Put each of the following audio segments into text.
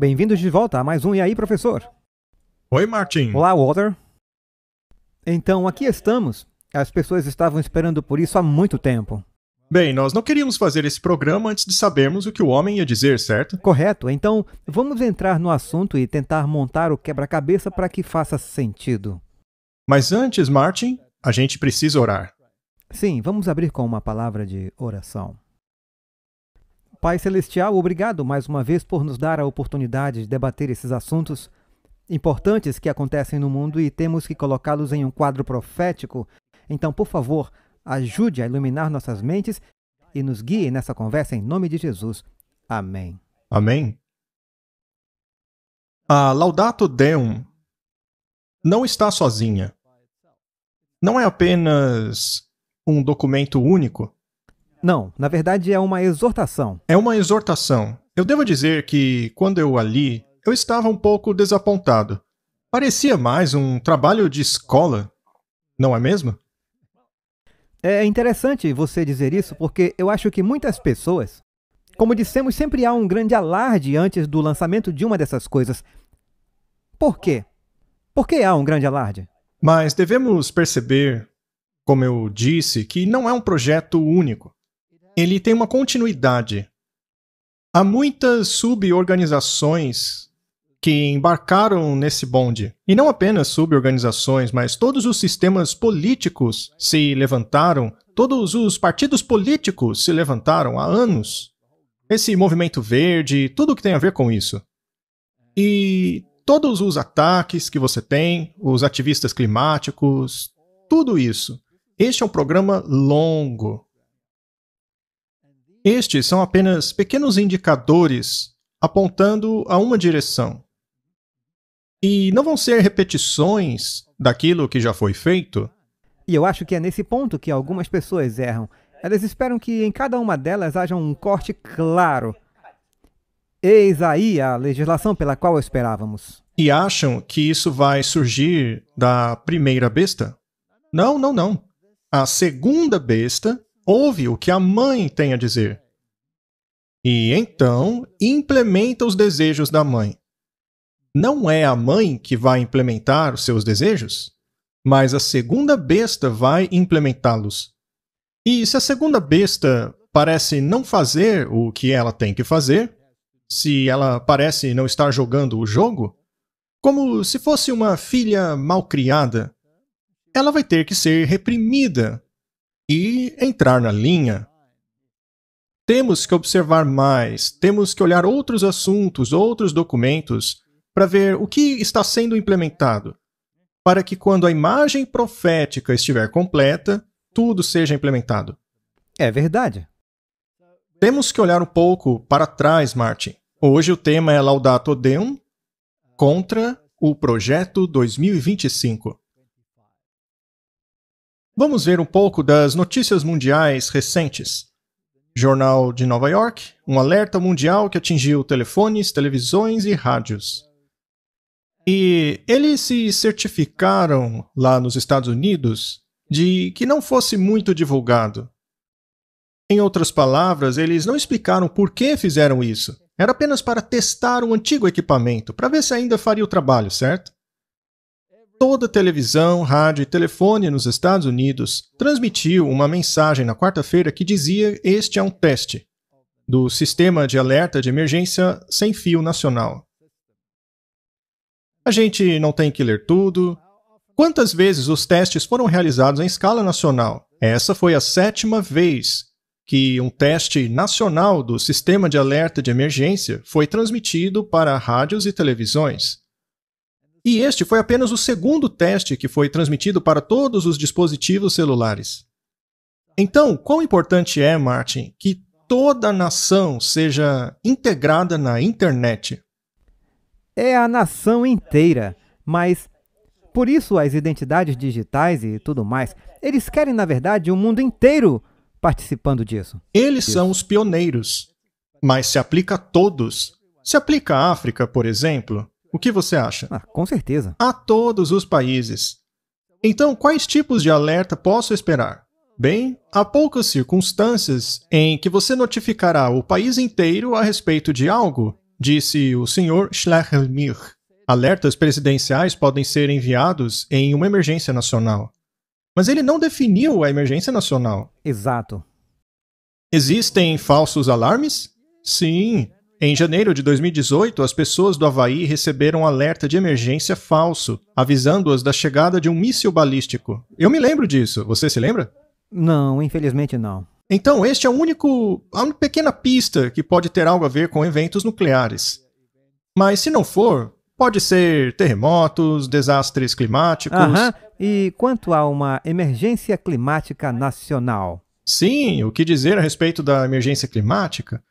Bem-vindos de volta a mais um E aí, professor? Oi, Martin. Olá, Walter. Então, aqui estamos. As pessoas estavam esperando por isso há muito tempo. Bem, nós não queríamos fazer esse programa antes de sabermos o que o homem ia dizer, certo? Correto. Então, vamos entrar no assunto e tentar montar o quebra-cabeça para que faça sentido. Mas antes, Martin, a gente precisa orar. Sim, vamos abrir com uma palavra de oração. Pai Celestial, obrigado mais uma vez por nos dar a oportunidade de debater esses assuntos importantes que acontecem no mundo e temos que colocá-los em um quadro profético. Então, por favor, ajude a iluminar nossas mentes e nos guie nessa conversa em nome de Jesus. Amém. Amém? A Laudato Deum não está sozinha. Não é apenas um documento único. Não, na verdade é uma exortação. É uma exortação. Eu devo dizer que, quando eu a li, eu estava um pouco desapontado. Parecia mais um trabalho de escola, não é mesmo? É interessante você dizer isso porque eu acho que muitas pessoas, como dissemos, sempre há um grande alarde antes do lançamento de uma dessas coisas. Por quê? Por que há um grande alarde? Mas devemos perceber, como eu disse, que não é um projeto único. Ele tem uma continuidade. Há muitas suborganizações que embarcaram nesse bonde. E não apenas suborganizações, mas todos os sistemas políticos se levantaram, todos os partidos políticos se levantaram há anos. Esse movimento verde, tudo o que tem a ver com isso. E todos os ataques que você tem, os ativistas climáticos, tudo isso. Este é um programa longo. Estes são apenas pequenos indicadores apontando a uma direção. E não vão ser repetições daquilo que já foi feito. E eu acho que é nesse ponto que algumas pessoas erram. Elas esperam que em cada uma delas haja um corte claro. Eis aí a legislação pela qual esperávamos. E acham que isso vai surgir da primeira besta? Não, não, não. A segunda besta ouve o que a mãe tem a dizer. E então implementa os desejos da mãe. Não é a mãe que vai implementar os seus desejos, mas a segunda besta vai implementá-los. E se a segunda besta parece não fazer o que ela tem que fazer, se ela parece não estar jogando o jogo, como se fosse uma filha malcriada, ela vai ter que ser reprimida e entrar na linha. Temos que observar mais, temos que olhar outros assuntos, outros documentos, para ver o que está sendo implementado, para que quando a imagem profética estiver completa, tudo seja implementado. É verdade. Temos que olhar um pouco para trás, Martin. Hoje o tema é Laudato Deum contra o Projeto 2025. Vamos ver um pouco das notícias mundiais recentes. Jornal de Nova York, um alerta mundial que atingiu telefones, televisões e rádios. E eles se certificaram lá nos Estados Unidos de que não fosse muito divulgado. Em outras palavras, eles não explicaram por que fizeram isso. Era apenas para testar um antigo equipamento, para ver se ainda faria o trabalho, certo? Toda televisão, rádio e telefone nos Estados Unidos transmitiu uma mensagem na quarta-feira que dizia: este é um teste do Sistema de Alerta de Emergência Sem Fio Nacional. A gente não tem que ler tudo. Quantas vezes os testes foram realizados em escala nacional? Essa foi a 7ª vez que um teste nacional do Sistema de Alerta de Emergência foi transmitido para rádios e televisões. E este foi apenas o 2º teste que foi transmitido para todos os dispositivos celulares. Então, quão importante é, Martin, que toda a nação seja integrada na internet? É a nação inteira, mas por isso as identidades digitais e tudo mais, eles querem, na verdade, o mundo inteiro participando disso. Eles são os pioneiros, mas se aplica a todos. Se aplica à África, por exemplo, o que você acha? Com certeza. A todos os países. Então, quais tipos de alerta posso esperar? Bem, há poucas circunstâncias em que você notificará o país inteiro a respeito de algo disse o Sr. Schlegelmilch. Alertas presidenciais podem ser enviados em uma emergência nacional. Mas ele não definiu a emergência nacional. Exato. Existem falsos alarmes? Sim. Em janeiro de 2018, as pessoas do Havaí receberam um alerta de emergência falso, avisando-as da chegada de um míssil balístico. Eu me lembro disso. Você se lembra? Não, infelizmente não. Então, este é a única pequena pista que pode ter algo a ver com eventos nucleares. Mas se não for, pode ser terremotos, desastres climáticos... E quanto a uma emergência climática nacional? Sim, o que dizer a respeito da emergência climática?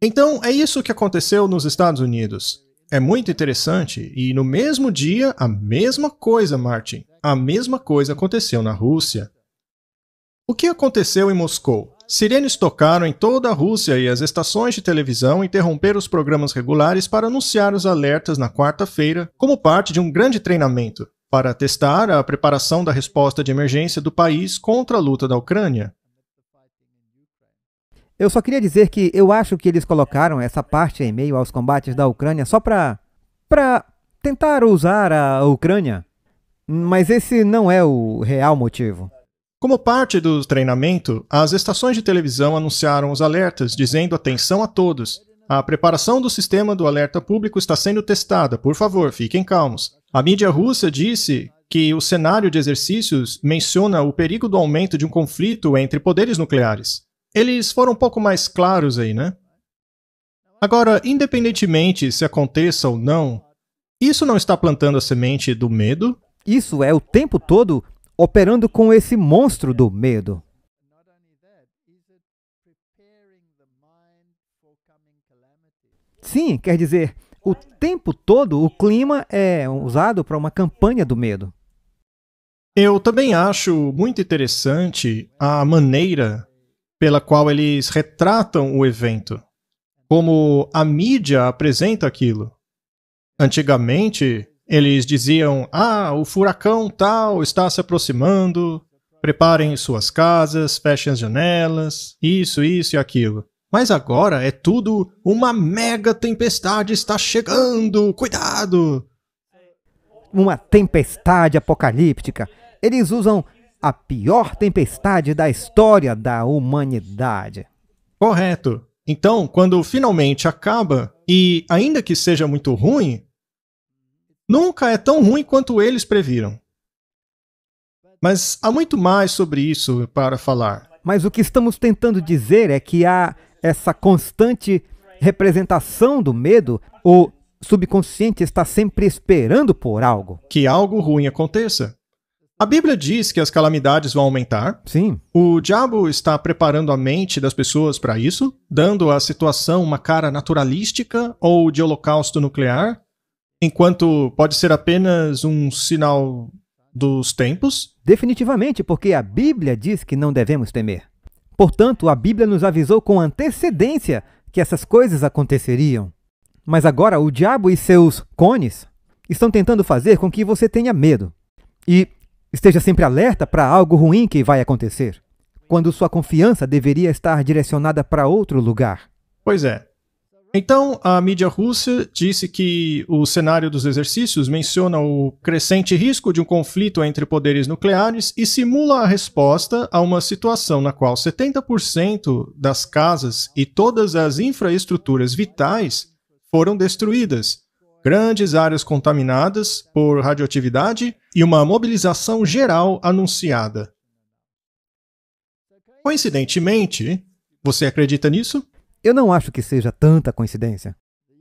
Então, é isso que aconteceu nos Estados Unidos. É muito interessante e no mesmo dia, a mesma coisa, Martin. A mesma coisa aconteceu na Rússia. O que aconteceu em Moscou? Sirenes tocaram em toda a Rússia e as estações de televisão interromperam os programas regulares para anunciar os alertas na quarta-feira como parte de um grande treinamento para testar a preparação da resposta de emergência do país contra a luta da Ucrânia. Eu só queria dizer que eu acho que eles colocaram essa parte em meio aos combates da Ucrânia só para tentar usar a Ucrânia. Mas esse não é o real motivo. Como parte do treinamento, as estações de televisão anunciaram os alertas, dizendo atenção a todos. A preparação do sistema do alerta público está sendo testada, por favor, fiquem calmos. A mídia russa disse que o cenário de exercícios menciona o perigo do aumento de um conflito entre poderes nucleares. Eles foram um pouco mais claros aí, né? Agora, independentemente se aconteça ou não, isso não está plantando a semente do medo? Isso é o tempo todo operando com esse monstro do medo. Sim, quer dizer, o tempo todo o clima é usado para uma campanha do medo. Eu também acho muito interessante a maneira pela qual eles retratam o evento, como a mídia apresenta aquilo. Antigamente, eles diziam, o furacão tal está se aproximando, preparem suas casas, fechem as janelas, isso e aquilo. Mas agora é tudo, uma mega tempestade está chegando, cuidado! Uma tempestade apocalíptica. Eles usam a pior tempestade da história da humanidade. Correto. Então, quando finalmente acaba, e ainda que seja muito ruim, nunca é tão ruim quanto eles previram. Mas há muito mais sobre isso para falar. Mas o que estamos tentando dizer é que há essa constante representação do medo. O subconsciente está sempre esperando por algo. Que algo ruim aconteça. A Bíblia diz que as calamidades vão aumentar. Sim. O diabo está preparando a mente das pessoas para isso, dando à situação uma cara naturalística ou de holocausto nuclear, enquanto pode ser apenas um sinal dos tempos. Definitivamente, porque a Bíblia diz que não devemos temer. Portanto, a Bíblia nos avisou com antecedência que essas coisas aconteceriam. Mas agora o diabo e seus cones estão tentando fazer com que você tenha medo. E esteja sempre alerta para algo ruim que vai acontecer, quando sua confiança deveria estar direcionada para outro lugar. Pois é. Então, a mídia russa disse que o cenário dos exercícios menciona o crescente risco de um conflito entre poderes nucleares e simula a resposta a uma situação na qual 70% das casas e todas as infraestruturas vitais foram destruídas, grandes áreas contaminadas por radioatividade e uma mobilização geral anunciada. Coincidentemente, você acredita nisso? Eu não acho que seja tanta coincidência.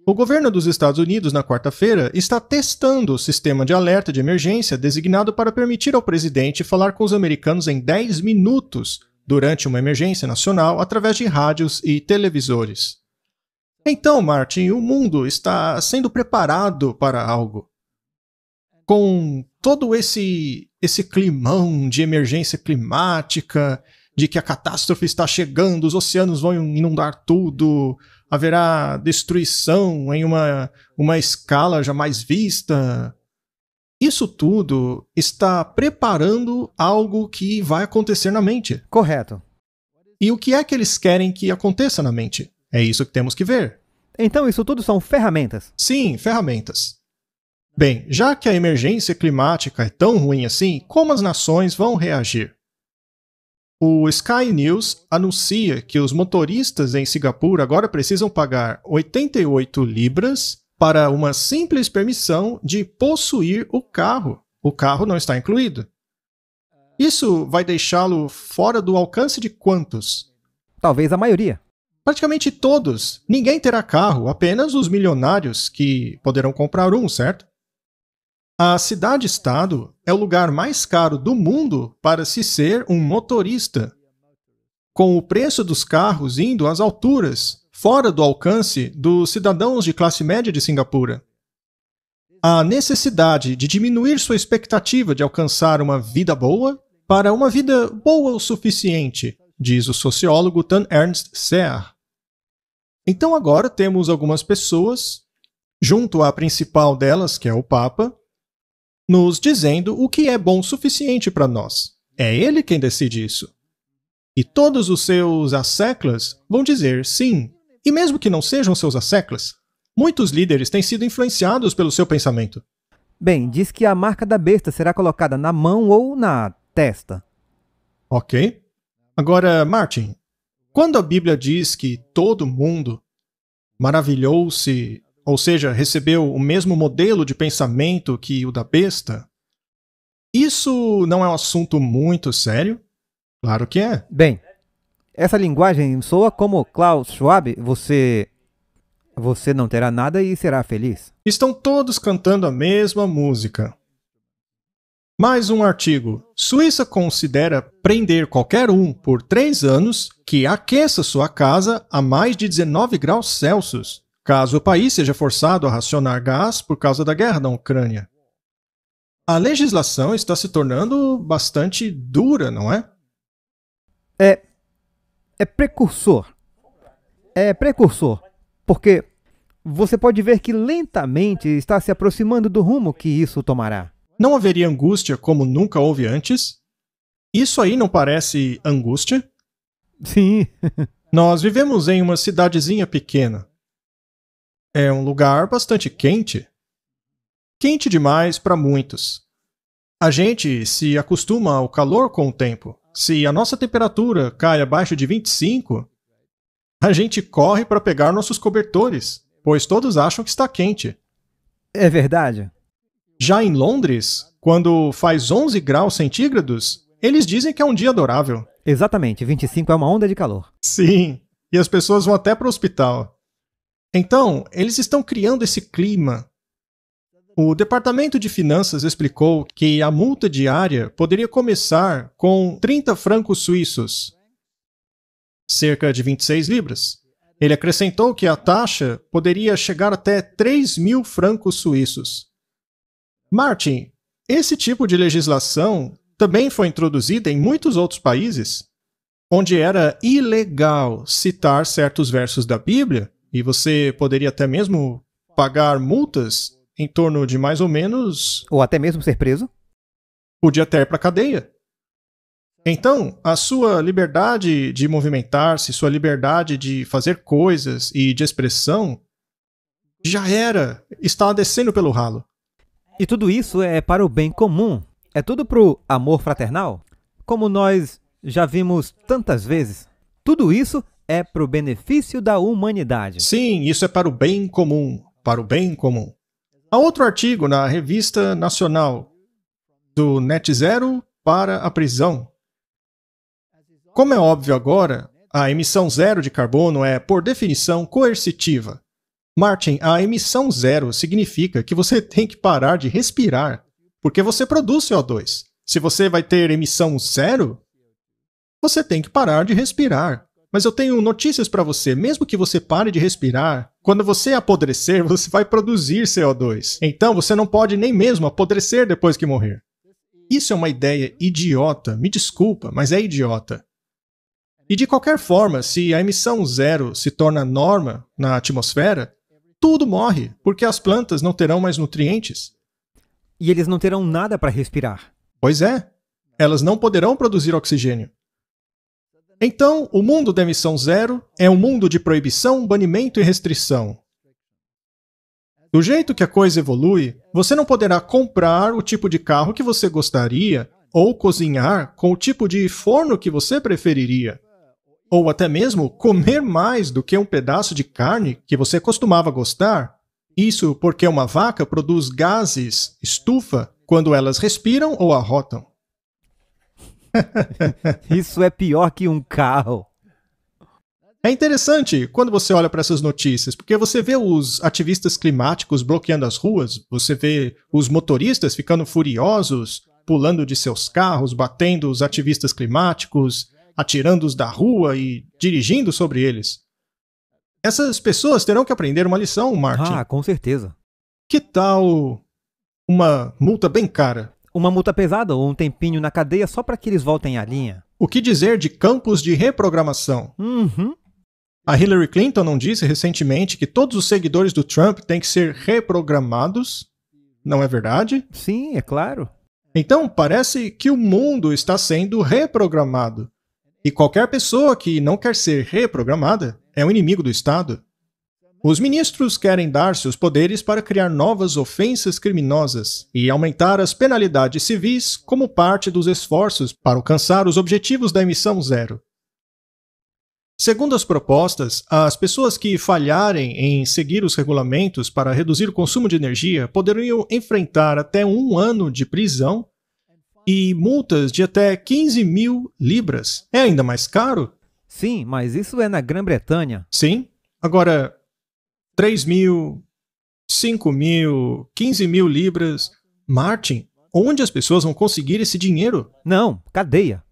O governo dos Estados Unidos, na quarta-feira, está testando o sistema de alerta de emergência designado para permitir ao presidente falar com os americanos em 10 minutos durante uma emergência nacional através de rádios e televisores. Então, Martin, o mundo está sendo preparado para algo. Com todo esse climão de emergência climática, de que a catástrofe está chegando, os oceanos vão inundar tudo, haverá destruição em uma escala jamais vista. Isso tudo está preparando algo que vai acontecer na mente. Correto. E o que é que eles querem que aconteça na mente? É isso que temos que ver. Então isso tudo são ferramentas. Sim, ferramentas. Bem, já que a emergência climática é tão ruim assim, como as nações vão reagir? O Sky News anuncia que os motoristas em Singapura agora precisam pagar 88 libras para uma simples permissão de possuir o carro. O carro não está incluído. Isso vai deixá-lo fora do alcance de quantos? Talvez a maioria. Praticamente todos. Ninguém terá carro, apenas os milionários que poderão comprar um, certo? A cidade-estado é o lugar mais caro do mundo para se ser um motorista, com o preço dos carros indo às alturas, fora do alcance dos cidadãos de classe média de Singapura. A necessidade de diminuir sua expectativa de alcançar uma vida boa para uma vida boa o suficiente, diz o sociólogo Tan Ernst Sear. Então agora temos algumas pessoas, junto à principal delas, que é o Papa, nos dizendo o que é bom o suficiente para nós. É ele quem decide isso. E todos os seus asseclas vão dizer sim, e mesmo que não sejam seus asseclas, muitos líderes têm sido influenciados pelo seu pensamento. Bem, diz que a marca da besta será colocada na mão ou na testa. Ok. Agora, Martin, quando a Bíblia diz que todo mundo maravilhou-se, ou seja, recebeu o mesmo modelo de pensamento que o da besta, isso não é um assunto muito sério? Claro que é. Bem, essa linguagem soa como Klaus Schwab, você não terá nada e será feliz. Estão todos cantando a mesma música. Mais um artigo. Suíça considera prender qualquer um por 3 anos que aqueça sua casa a mais de 19 graus Celsius, caso o país seja forçado a racionar gás por causa da guerra na Ucrânia. A legislação está se tornando bastante dura, não é? É precursor. É precursor, porque você pode ver que lentamente está se aproximando do rumo que isso tomará. Não haveria angústia como nunca houve antes? Isso aí não parece angústia? Sim. Nós vivemos em uma cidadezinha pequena. É um lugar bastante quente. Quente demais para muitos. A gente se acostuma ao calor com o tempo. Se a nossa temperatura cai abaixo de 25, a gente corre para pegar nossos cobertores, pois todos acham que está quente. É verdade. Já em Londres, quando faz 11 graus centígrados, eles dizem que é um dia adorável. Exatamente, 25 é uma onda de calor. Sim, e as pessoas vão até para o hospital. Então, eles estão criando esse clima. O Departamento de Finanças explicou que a multa diária poderia começar com 30 francos suíços, cerca de 26 libras. Ele acrescentou que a taxa poderia chegar até 3.000 francos suíços. Martin, esse tipo de legislação também foi introduzida em muitos outros países, onde era ilegal citar certos versos da Bíblia, e você poderia até mesmo pagar multas em torno de mais ou menos... Ou até mesmo ser preso. Podia até ir para a cadeia. Então, a sua liberdade de movimentar-se, sua liberdade de fazer coisas e de expressão já está descendo pelo ralo. E tudo isso é para o bem comum. É tudo para o amor fraternal. Como nós já vimos tantas vezes. Tudo isso é para o benefício da humanidade. Sim, isso é para o bem comum. Para o bem comum. Há outro artigo na Revista Nacional, do Net Zero para a prisão. Como é óbvio agora, a emissão zero de carbono é, por definição, coercitiva. Martin, a emissão zero significa que você tem que parar de respirar, porque você produz CO2. Se você vai ter emissão zero, você tem que parar de respirar. Mas eu tenho notícias para você, mesmo que você pare de respirar, quando você apodrecer, você vai produzir CO2. Então você não pode nem mesmo apodrecer depois que morrer. Isso é uma ideia idiota, me desculpa, mas é idiota. E de qualquer forma, se a emissão zero se torna norma na atmosfera, tudo morre, porque as plantas não terão mais nutrientes. E eles não terão nada para respirar. Pois é, elas não poderão produzir oxigênio. Então, o mundo da emissão zero é um mundo de proibição, banimento e restrição. Do jeito que a coisa evolui, você não poderá comprar o tipo de carro que você gostaria ou cozinhar com o tipo de forno que você preferiria. Ou até mesmo comer mais do que um pedaço de carne que você costumava gostar. Isso porque uma vaca produz gases, estufa, quando elas respiram ou arrotam. Isso é pior que um carro. É interessante quando você olha para essas notícias, porque você vê os ativistas climáticos bloqueando as ruas, você vê os motoristas ficando furiosos, pulando de seus carros, batendo os ativistas climáticos, atirando-os da rua e dirigindo sobre eles. Essas pessoas terão que aprender uma lição, Martin. Ah, com certeza. Que tal uma multa bem cara? Uma multa pesada ou um tempinho na cadeia só para que eles voltem à linha. O que dizer de campos de reprogramação? Uhum. A Hillary Clinton não disse recentemente que todos os seguidores do Trump têm que ser reprogramados? Não é verdade? Sim, é claro. Então, parece que o mundo está sendo reprogramado. E qualquer pessoa que não quer ser reprogramada é um inimigo do Estado. Os ministros querem dar seus poderes para criar novas ofensas criminosas e aumentar as penalidades civis como parte dos esforços para alcançar os objetivos da emissão zero. Segundo as propostas, as pessoas que falharem em seguir os regulamentos para reduzir o consumo de energia poderiam enfrentar até 1 ano de prisão e multas de até 15 mil libras. É ainda mais caro? Sim, mas isso é na Grã-Bretanha. Sim. Agora, 3 mil, 5 mil, 15 mil libras. Martin, onde as pessoas vão conseguir esse dinheiro? Não, cadeia.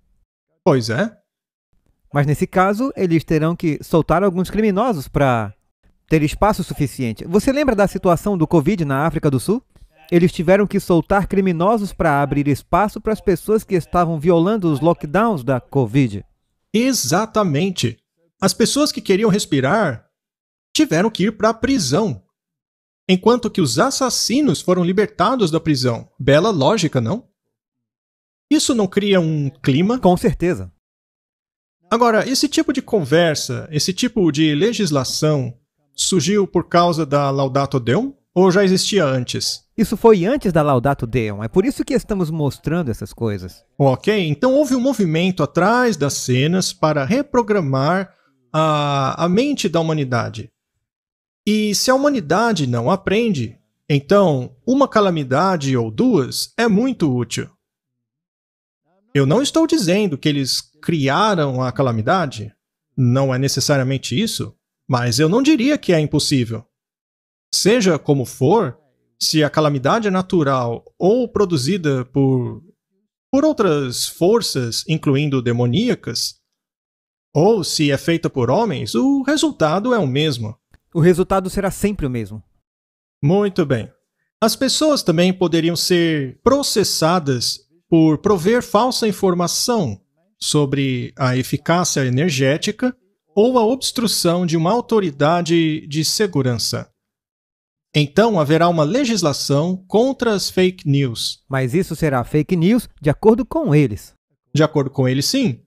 Pois é. Mas nesse caso, eles terão que soltar alguns criminosos para ter espaço suficiente. Você lembra da situação do Covid na África do Sul? Eles tiveram que soltar criminosos para abrir espaço para as pessoas que estavam violando os lockdowns da Covid. Exatamente. As pessoas que queriam respirar tiveram que ir para a prisão, enquanto que os assassinos foram libertados da prisão. Bela lógica, não? Isso não cria um clima? Com certeza. Agora, esse tipo de conversa, esse tipo de legislação surgiu por causa da Laudato Deum ou já existia antes? Isso foi antes da Laudato Deum, é por isso que estamos mostrando essas coisas. Ok, então houve um movimento atrás das cenas para reprogramar a mente da humanidade. E se a humanidade não aprende, então uma calamidade ou duas é muito útil. Eu não estou dizendo que eles criaram a calamidade, não é necessariamente isso, mas eu não diria que é impossível. Seja como for, se a calamidade é natural ou produzida por outras forças, incluindo demoníacas, ou se é feita por homens, o resultado é o mesmo. O resultado será sempre o mesmo. Muito bem. As pessoas também poderiam ser processadas por prover falsa informação sobre a eficácia energética ou a obstrução de uma autoridade de segurança. Então haverá uma legislação contra as fake news. Mas isso será fake news de acordo com eles. De acordo com eles, sim.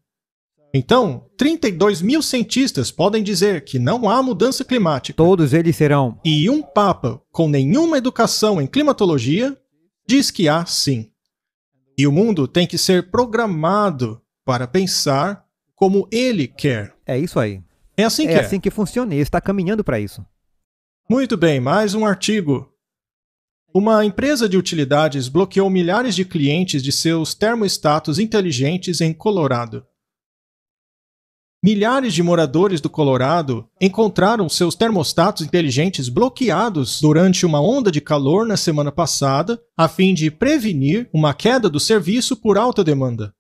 Então, 32 mil cientistas podem dizer que não há mudança climática. Todos eles serão. E um papa com nenhuma educação em climatologia diz que há sim. E o mundo tem que ser programado para pensar como ele quer. É isso aí. É assim que é assim que funciona e está caminhando para isso. Muito bem, mais um artigo. Uma empresa de utilidades bloqueou milhares de clientes de seus termostatos inteligentes em Colorado. Milhares de moradores do Colorado encontraram seus termostatos inteligentes bloqueados durante uma onda de calor na semana passada, a fim de prevenir uma queda do serviço por alta demanda.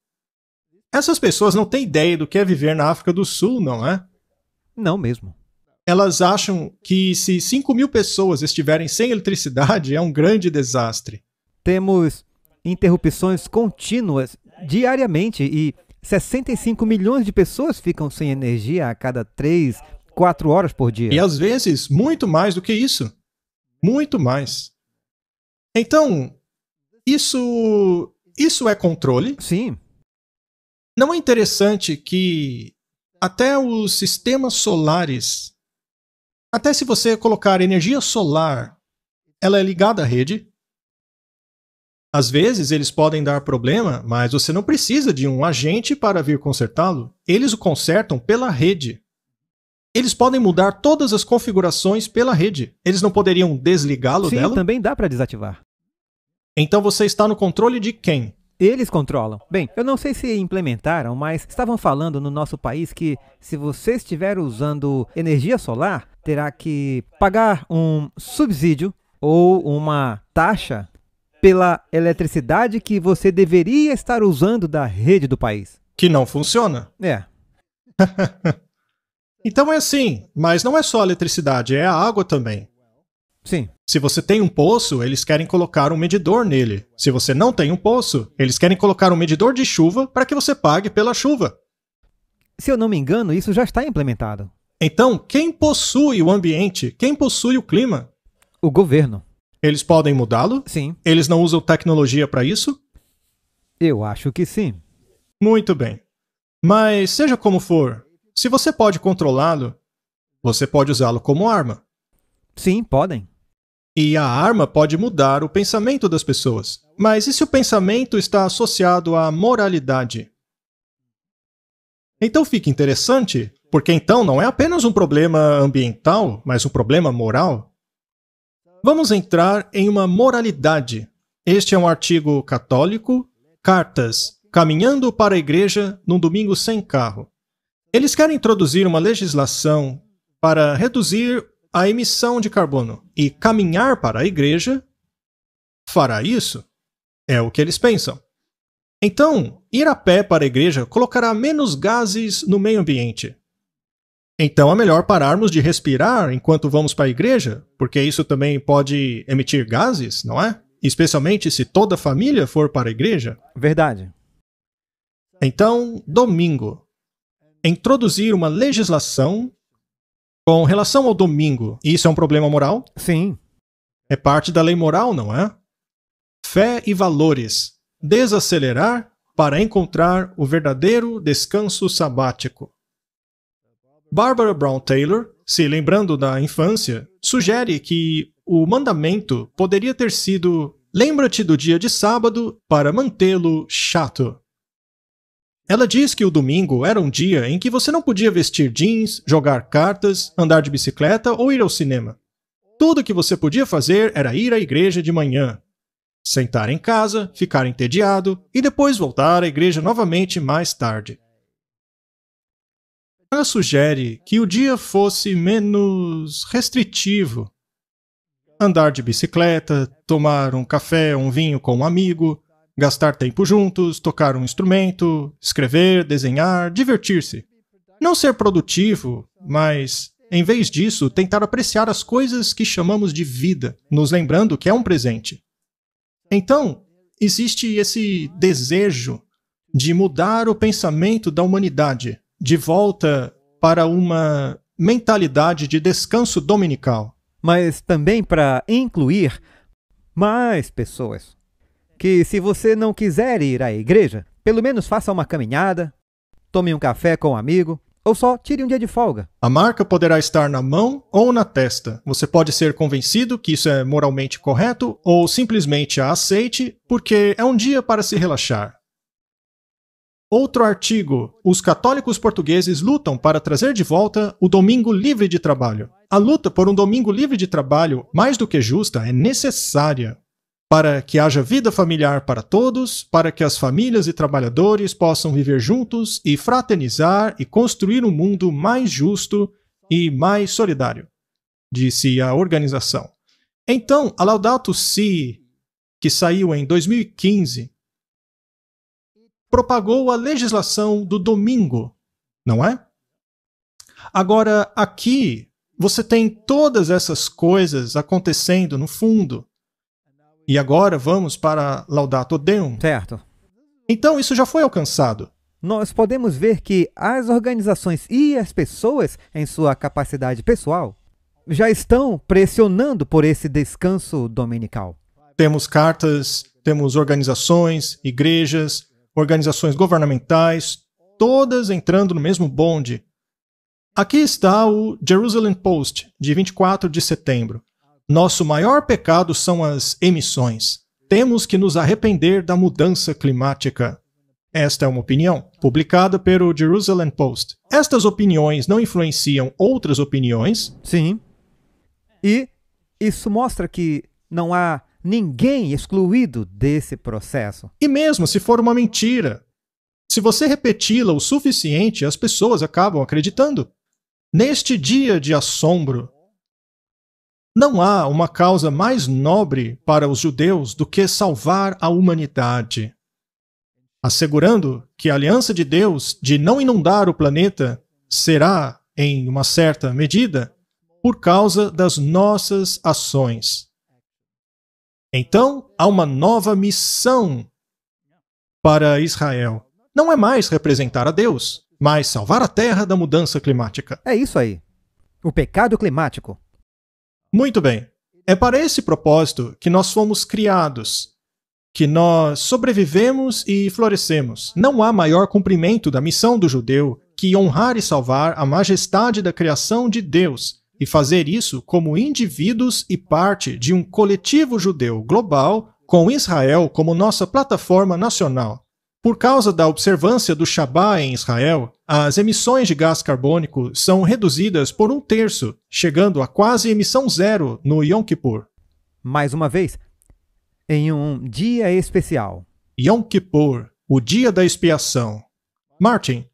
Essas pessoas não têm ideia do que é viver na África do Sul, não é? Não mesmo. Elas acham que se 5 mil pessoas estiverem sem eletricidade é um grande desastre. Temos interrupções contínuas diariamente e 65 milhões de pessoas ficam sem energia a cada 3, 4 horas por dia. E às vezes, muito mais do que isso. Muito mais. Então, isso é controle? Sim. Não é interessante que até os sistemas solares, até se você colocar energia solar ela é ligada à rede. Às vezes eles podem dar problema, mas você não precisa de um agente para vir consertá-lo. Eles o consertam pela rede. Eles podem mudar todas as configurações pela rede. Eles não poderiam desligá-lo Sim, dela? também dá para desativar. Então você está no controle de quem? Eles controlam. Bem, eu não sei se implementaram, mas estavam falando no nosso país que se você estiver usando energia solar, terá que pagar um subsídio ou uma taxa pela eletricidade que você deveria estar usando da rede do país. Que não funciona. É. Então é assim, mas não é só a eletricidade, é a água também. Sim. Se você tem um poço, eles querem colocar um medidor nele. Se você não tem um poço, eles querem colocar um medidor de chuva para que você pague pela chuva. Se eu não me engano, isso já está implementado. Então, quem possui o ambiente? Quem possui o clima? O governo. Eles podem mudá-lo? Sim. Eles não usam tecnologia para isso? Eu acho que sim. Muito bem. Mas, seja como for, se você pode controlá-lo, você pode usá-lo como arma. Sim, podem. E a arma pode mudar o pensamento das pessoas. Mas e se o pensamento está associado à moralidade? Então fica interessante, porque então não é apenas um problema ambiental, mas um problema moral. Vamos entrar em uma moralidade. Este é um artigo católico, Cartas, Caminhando para a Igreja num Domingo Sem Carro. Eles querem introduzir uma legislação para reduzir a emissão de carbono e caminhar para a igreja fará isso. É o que eles pensam. Então, ir a pé para a igreja colocará menos gases no meio ambiente. Então é melhor pararmos de respirar enquanto vamos para a igreja, porque isso também pode emitir gases, não é? Especialmente se toda a família for para a igreja. Verdade. Então, domingo. Introduzir uma legislação com relação ao domingo. Isso é um problema moral? Sim. É parte da lei moral, não é? Fé e valores. Desacelerar para encontrar o verdadeiro descanso sabático. Barbara Brown Taylor, se lembrando da infância, sugere que o mandamento poderia ter sido: lembra-te do dia de sábado para mantê-lo chato. Ela diz que o domingo era um dia em que você não podia vestir jeans, jogar cartas, andar de bicicleta ou ir ao cinema. Tudo que você podia fazer era ir à igreja de manhã, sentar em casa, ficar entediado e depois voltar à igreja novamente mais tarde. Ela sugere que o dia fosse menos restritivo. Andar de bicicleta, tomar um café ou um vinho com um amigo, gastar tempo juntos, tocar um instrumento, escrever, desenhar, divertir-se. Não ser produtivo, mas, em vez disso, tentar apreciar as coisas que chamamos de vida, nos lembrando que é um presente. Então, existe esse desejo de mudar o pensamento da humanidade, de volta para uma mentalidade de descanso dominical. Mas também para incluir mais pessoas. Que se você não quiser ir à igreja, pelo menos faça uma caminhada, tome um café com um amigo, ou só tire um dia de folga. A marca poderá estar na mão ou na testa. Você pode ser convencido que isso é moralmente correto ou simplesmente a aceite porque é um dia para se relaxar. Outro artigo. Os católicos portugueses lutam para trazer de volta o domingo livre de trabalho. A luta por um domingo livre de trabalho, mais do que justa, é necessária para que haja vida familiar para todos, para que as famílias e trabalhadores possam viver juntos e fraternizar e construir um mundo mais justo e mais solidário, disse a organização. Então, a Laudato Si, que saiu em 2015, propagou a legislação do domingo, não é? Agora, aqui, você tem todas essas coisas acontecendo no fundo. E agora vamos para Laudato Deum. Certo. Então isso já foi alcançado. Nós podemos ver que as organizações e as pessoas, em sua capacidade pessoal, já estão pressionando por esse descanso dominical. Temos cartas, temos organizações, igrejas, organizações governamentais, todas entrando no mesmo bonde. Aqui está o Jerusalem Post, de 24 de setembro. Nosso maior pecado são as emissões. Temos que nos arrepender da mudança climática. Esta é uma opinião, publicada pelo Jerusalem Post. Estas opiniões não influenciam outras opiniões? Sim. E isso mostra que não há ninguém excluído desse processo. E mesmo se for uma mentira, se você repeti-la o suficiente, as pessoas acabam acreditando. Neste dia de assombro, não há uma causa mais nobre para os judeus do que salvar a humanidade, assegurando que a aliança de Deus de não inundar o planeta será, em uma certa medida, por causa das nossas ações. Então, há uma nova missão para Israel. Não é mais representar a Deus, mas salvar a Terra da mudança climática. É isso aí. O pecado climático. Muito bem. É para esse propósito que nós fomos criados, que nós sobrevivemos e florescemos. Não há maior cumprimento da missão do judeu que honrar e salvar a majestade da criação de Deus e fazer isso como indivíduos e parte de um coletivo judeu global com Israel como nossa plataforma nacional. Por causa da observância do Shabá em Israel, as emissões de gás carbônico são reduzidas por 1/3, chegando a quase emissão zero no Yom Kippur. Mais uma vez, em um dia especial. Yom Kippur, o dia da expiação. Martin,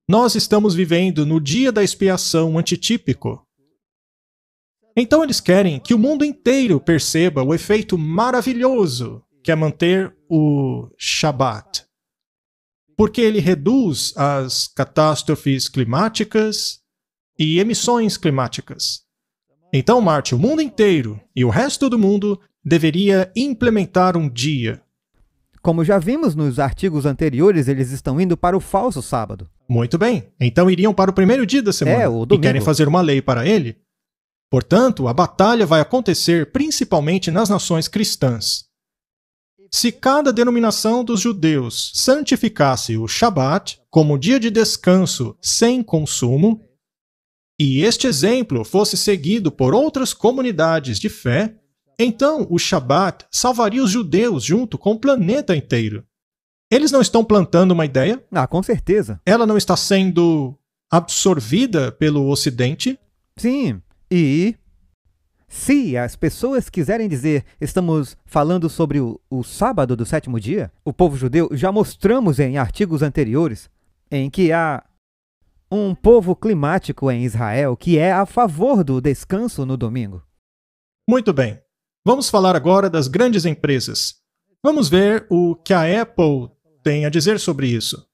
nós estamos vivendo no dia da expiação antitípico. Então eles querem que o mundo inteiro perceba o efeito maravilhoso que é manter o Shabat. Porque ele reduz as catástrofes climáticas e emissões climáticas. Então, Martin, o mundo inteiro e o resto do mundo deveria implementar um dia. Como já vimos nos artigos anteriores, eles estão indo para o falso sábado. Muito bem. Então iriam para o primeiro dia da semana. O domingo. E querem fazer uma lei para ele? Portanto, a batalha vai acontecer principalmente nas nações cristãs. Se cada denominação dos judeus santificasse o Shabat como dia de descanso sem consumo, e este exemplo fosse seguido por outras comunidades de fé, então o Shabat salvaria os judeus junto com o planeta inteiro. Eles não estão plantando uma ideia? Com certeza. Ela não está sendo absorvida pelo Ocidente? Sim, e se as pessoas quiserem dizer estamos falando sobre o sábado do sétimo dia, o povo judeu, já mostramos em artigos anteriores em que há um povo climático em Israel que é a favor do descanso no domingo. Muito bem. Vamos falar agora das grandes empresas. Vamos ver o que a Apple tem a dizer sobre isso.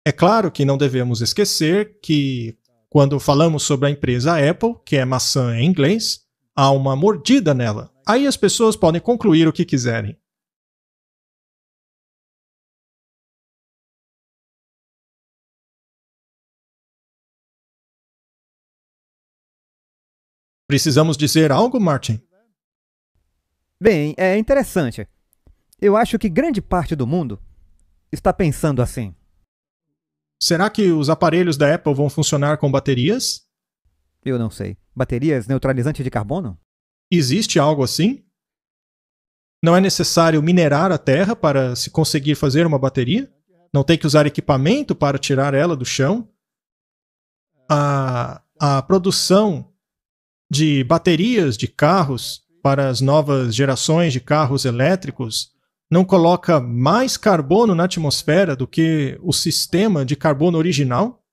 É claro que não devemos esquecer que, quando falamos sobre a empresa Apple, que é maçã em inglês, há uma mordida nela. Aí as pessoas podem concluir o que quiserem. Precisamos dizer algo, Martin? Bem, é interessante. Eu acho que grande parte do mundo está pensando assim. Será que os aparelhos da Apple vão funcionar com baterias? Eu não sei. Baterias neutralizantes de carbono? Existe algo assim? Não é necessário minerar a terra para se conseguir fazer uma bateria? Não tem que usar equipamento para tirar ela do chão? A produção de baterias de carros para as novas gerações de carros elétricos não coloca mais carbono na atmosfera do que o sistema de carbono original?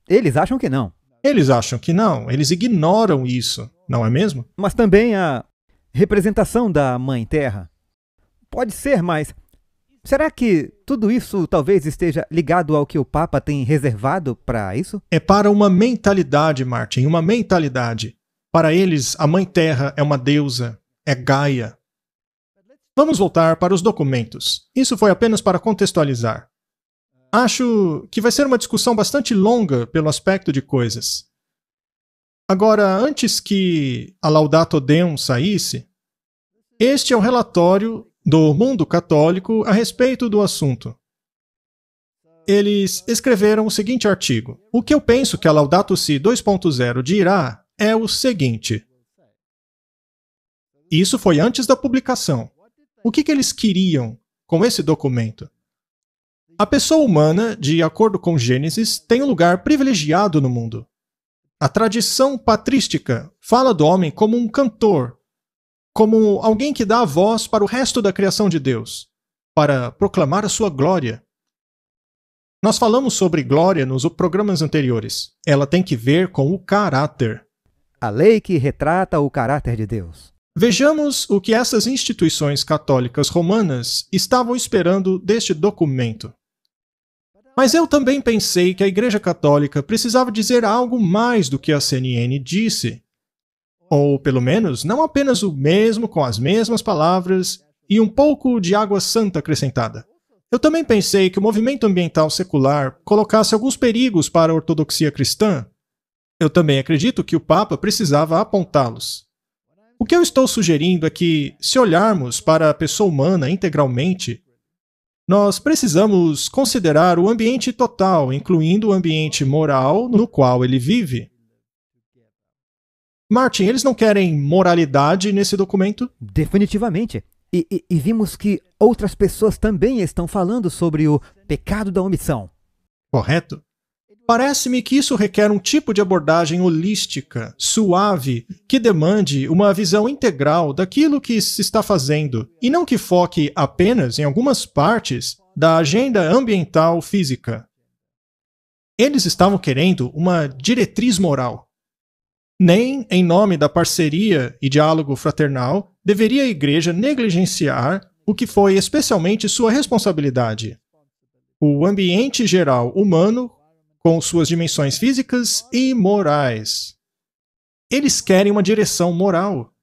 Eles acham que não. Eles acham que não, eles ignoram isso, não é mesmo? Mas também a representação da Mãe Terra. Pode ser, mas será que tudo isso talvez esteja ligado ao que o Papa tem reservado para isso? É para uma mentalidade, Martin, uma mentalidade. Para eles, a Mãe Terra é uma deusa, é Gaia. Vamos voltar para os documentos. Isso foi apenas para contextualizar. Acho que vai ser uma discussão bastante longa pelo aspecto de coisas. Agora, antes que a Laudato Deum saísse, este é o relatório do mundo católico a respeito do assunto. Eles escreveram o seguinte artigo. O que eu penso que a Laudato Si 2.0 dirá é o seguinte. Isso foi antes da publicação. O que eles queriam com esse documento? A pessoa humana, de acordo com Gênesis, tem um lugar privilegiado no mundo. A tradição patrística fala do homem como um cantor, como alguém que dá a voz para o resto da criação de Deus, para proclamar a sua glória. Nós falamos sobre glória nos programas anteriores. Ela tem que ver com o caráter. A lei que retrata o caráter de Deus. Vejamos o que essas instituições católicas romanas estavam esperando deste documento. Mas eu também pensei que a Igreja Católica precisava dizer algo mais do que a CNN disse. Ou, pelo menos, não apenas o mesmo com as mesmas palavras e um pouco de água santa acrescentada. Eu também pensei que o movimento ambiental secular colocasse alguns perigos para a ortodoxia cristã. Eu também acredito que o Papa precisava apontá-los. O que eu estou sugerindo é que, se olharmos para a pessoa humana integralmente, nós precisamos considerar o ambiente total, incluindo o ambiente moral no qual ele vive. Martin, eles não querem moralidade nesse documento? Definitivamente. E vimos que outras pessoas também estão falando sobre o pecado da omissão. Correto. Parece-me que isso requer um tipo de abordagem holística, suave, que demande uma visão integral daquilo que se está fazendo, e não que foque apenas em algumas partes da agenda ambiental física. Eles estavam querendo uma diretriz moral. Nem, em nome da parceria e diálogo fraternal, deveria a Igreja negligenciar o que foi especialmente sua responsabilidade: o ambiente geral humano, com suas dimensões físicas e morais. Eles querem uma direção moral.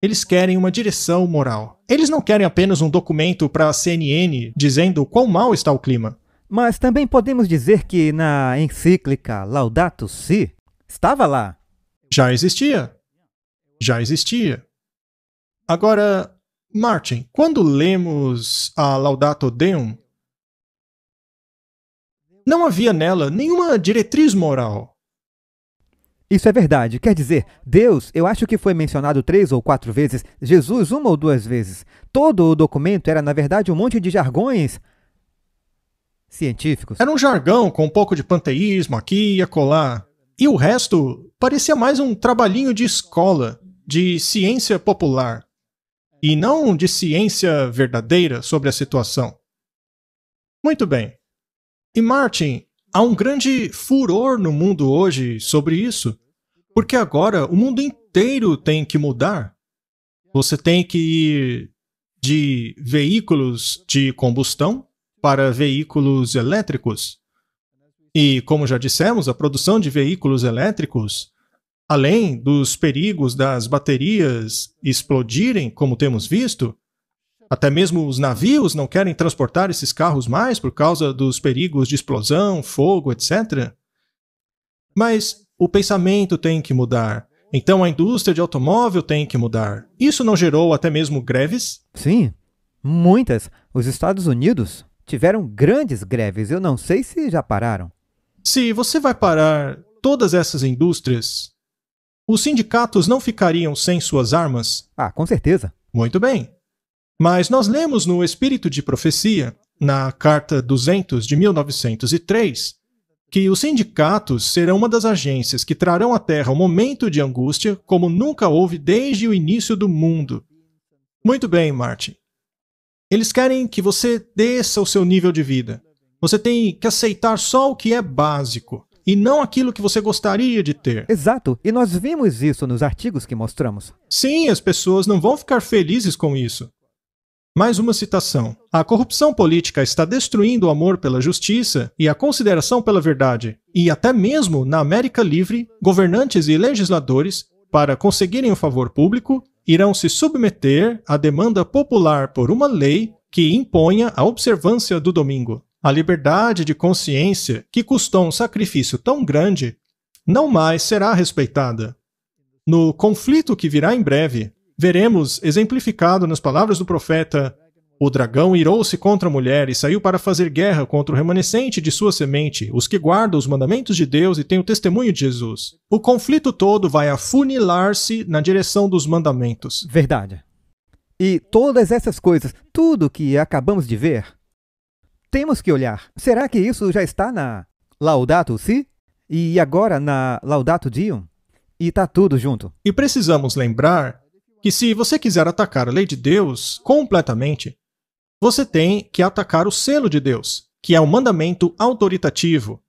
Eles querem uma direção moral. Eles não querem apenas um documento para a CNN dizendo quão mal está o clima. Mas também podemos dizer que na encíclica Laudato Si estava lá. Já existia. Já existia. Agora, Martin, quando lemos a Laudato Deum, não havia nela nenhuma diretriz moral. Isso é verdade. Quer dizer, Deus, eu acho que foi mencionado 3 ou 4 vezes, Jesus 1 ou 2 vezes. Todo o documento era, na verdade, um monte de jargões científicos. Era um jargão com um pouco de panteísmo aqui e acolá. E o resto parecia mais um trabalhinho de escola, de ciência popular, e não de ciência verdadeira sobre a situação. Muito bem. E Martin, há um grande furor no mundo hoje sobre isso, porque agora o mundo inteiro tem que mudar. Você tem que ir de veículos de combustão para veículos elétricos. E, como já dissemos, a produção de veículos elétricos, além dos perigos das baterias explodirem, como temos visto, até mesmo os navios não querem transportar esses carros mais por causa dos perigos de explosão, fogo, etc. Mas o pensamento tem que mudar. Então a indústria de automóvel tem que mudar. Isso não gerou até mesmo greves? Sim, muitas. Os Estados Unidos tiveram grandes greves. Eu não sei se já pararam. Se você vai parar todas essas indústrias, os sindicatos não ficariam sem suas armas? Ah, com certeza. Muito bem. Mas nós lemos no Espírito de Profecia, na Carta 200 de 1903, que os sindicatos serão uma das agências que trarão à Terra um momento de angústia como nunca houve desde o início do mundo. Muito bem, Martin. Eles querem que você desça o seu nível de vida. Você tem que aceitar só o que é básico, e não aquilo que você gostaria de ter. Exato, e nós vimos isso nos artigos que mostramos. Sim, as pessoas não vão ficar felizes com isso. Mais uma citação. A corrupção política está destruindo o amor pela justiça e a consideração pela verdade. E até mesmo na América Livre, governantes e legisladores, para conseguirem o favor público, irão se submeter à demanda popular por uma lei que imponha a observância do domingo. A liberdade de consciência, que custou um sacrifício tão grande, não mais será respeitada. No conflito que virá em breve, veremos exemplificado nas palavras do profeta O dragão irou-se contra a mulher e saiu para fazer guerra contra o remanescente de sua semente, os que guardam os mandamentos de Deus e têm o testemunho de Jesus. O conflito todo vai afunilar-se na direção dos mandamentos. Verdade. E todas essas coisas, tudo que acabamos de ver, temos que olhar. Será que isso já está na Laudato Si? E agora na Laudato Deum? E está tudo junto. E precisamos lembrar que se você quiser atacar a lei de Deus completamente, você tem que atacar o selo de Deus, que é o mandamento autoritativo,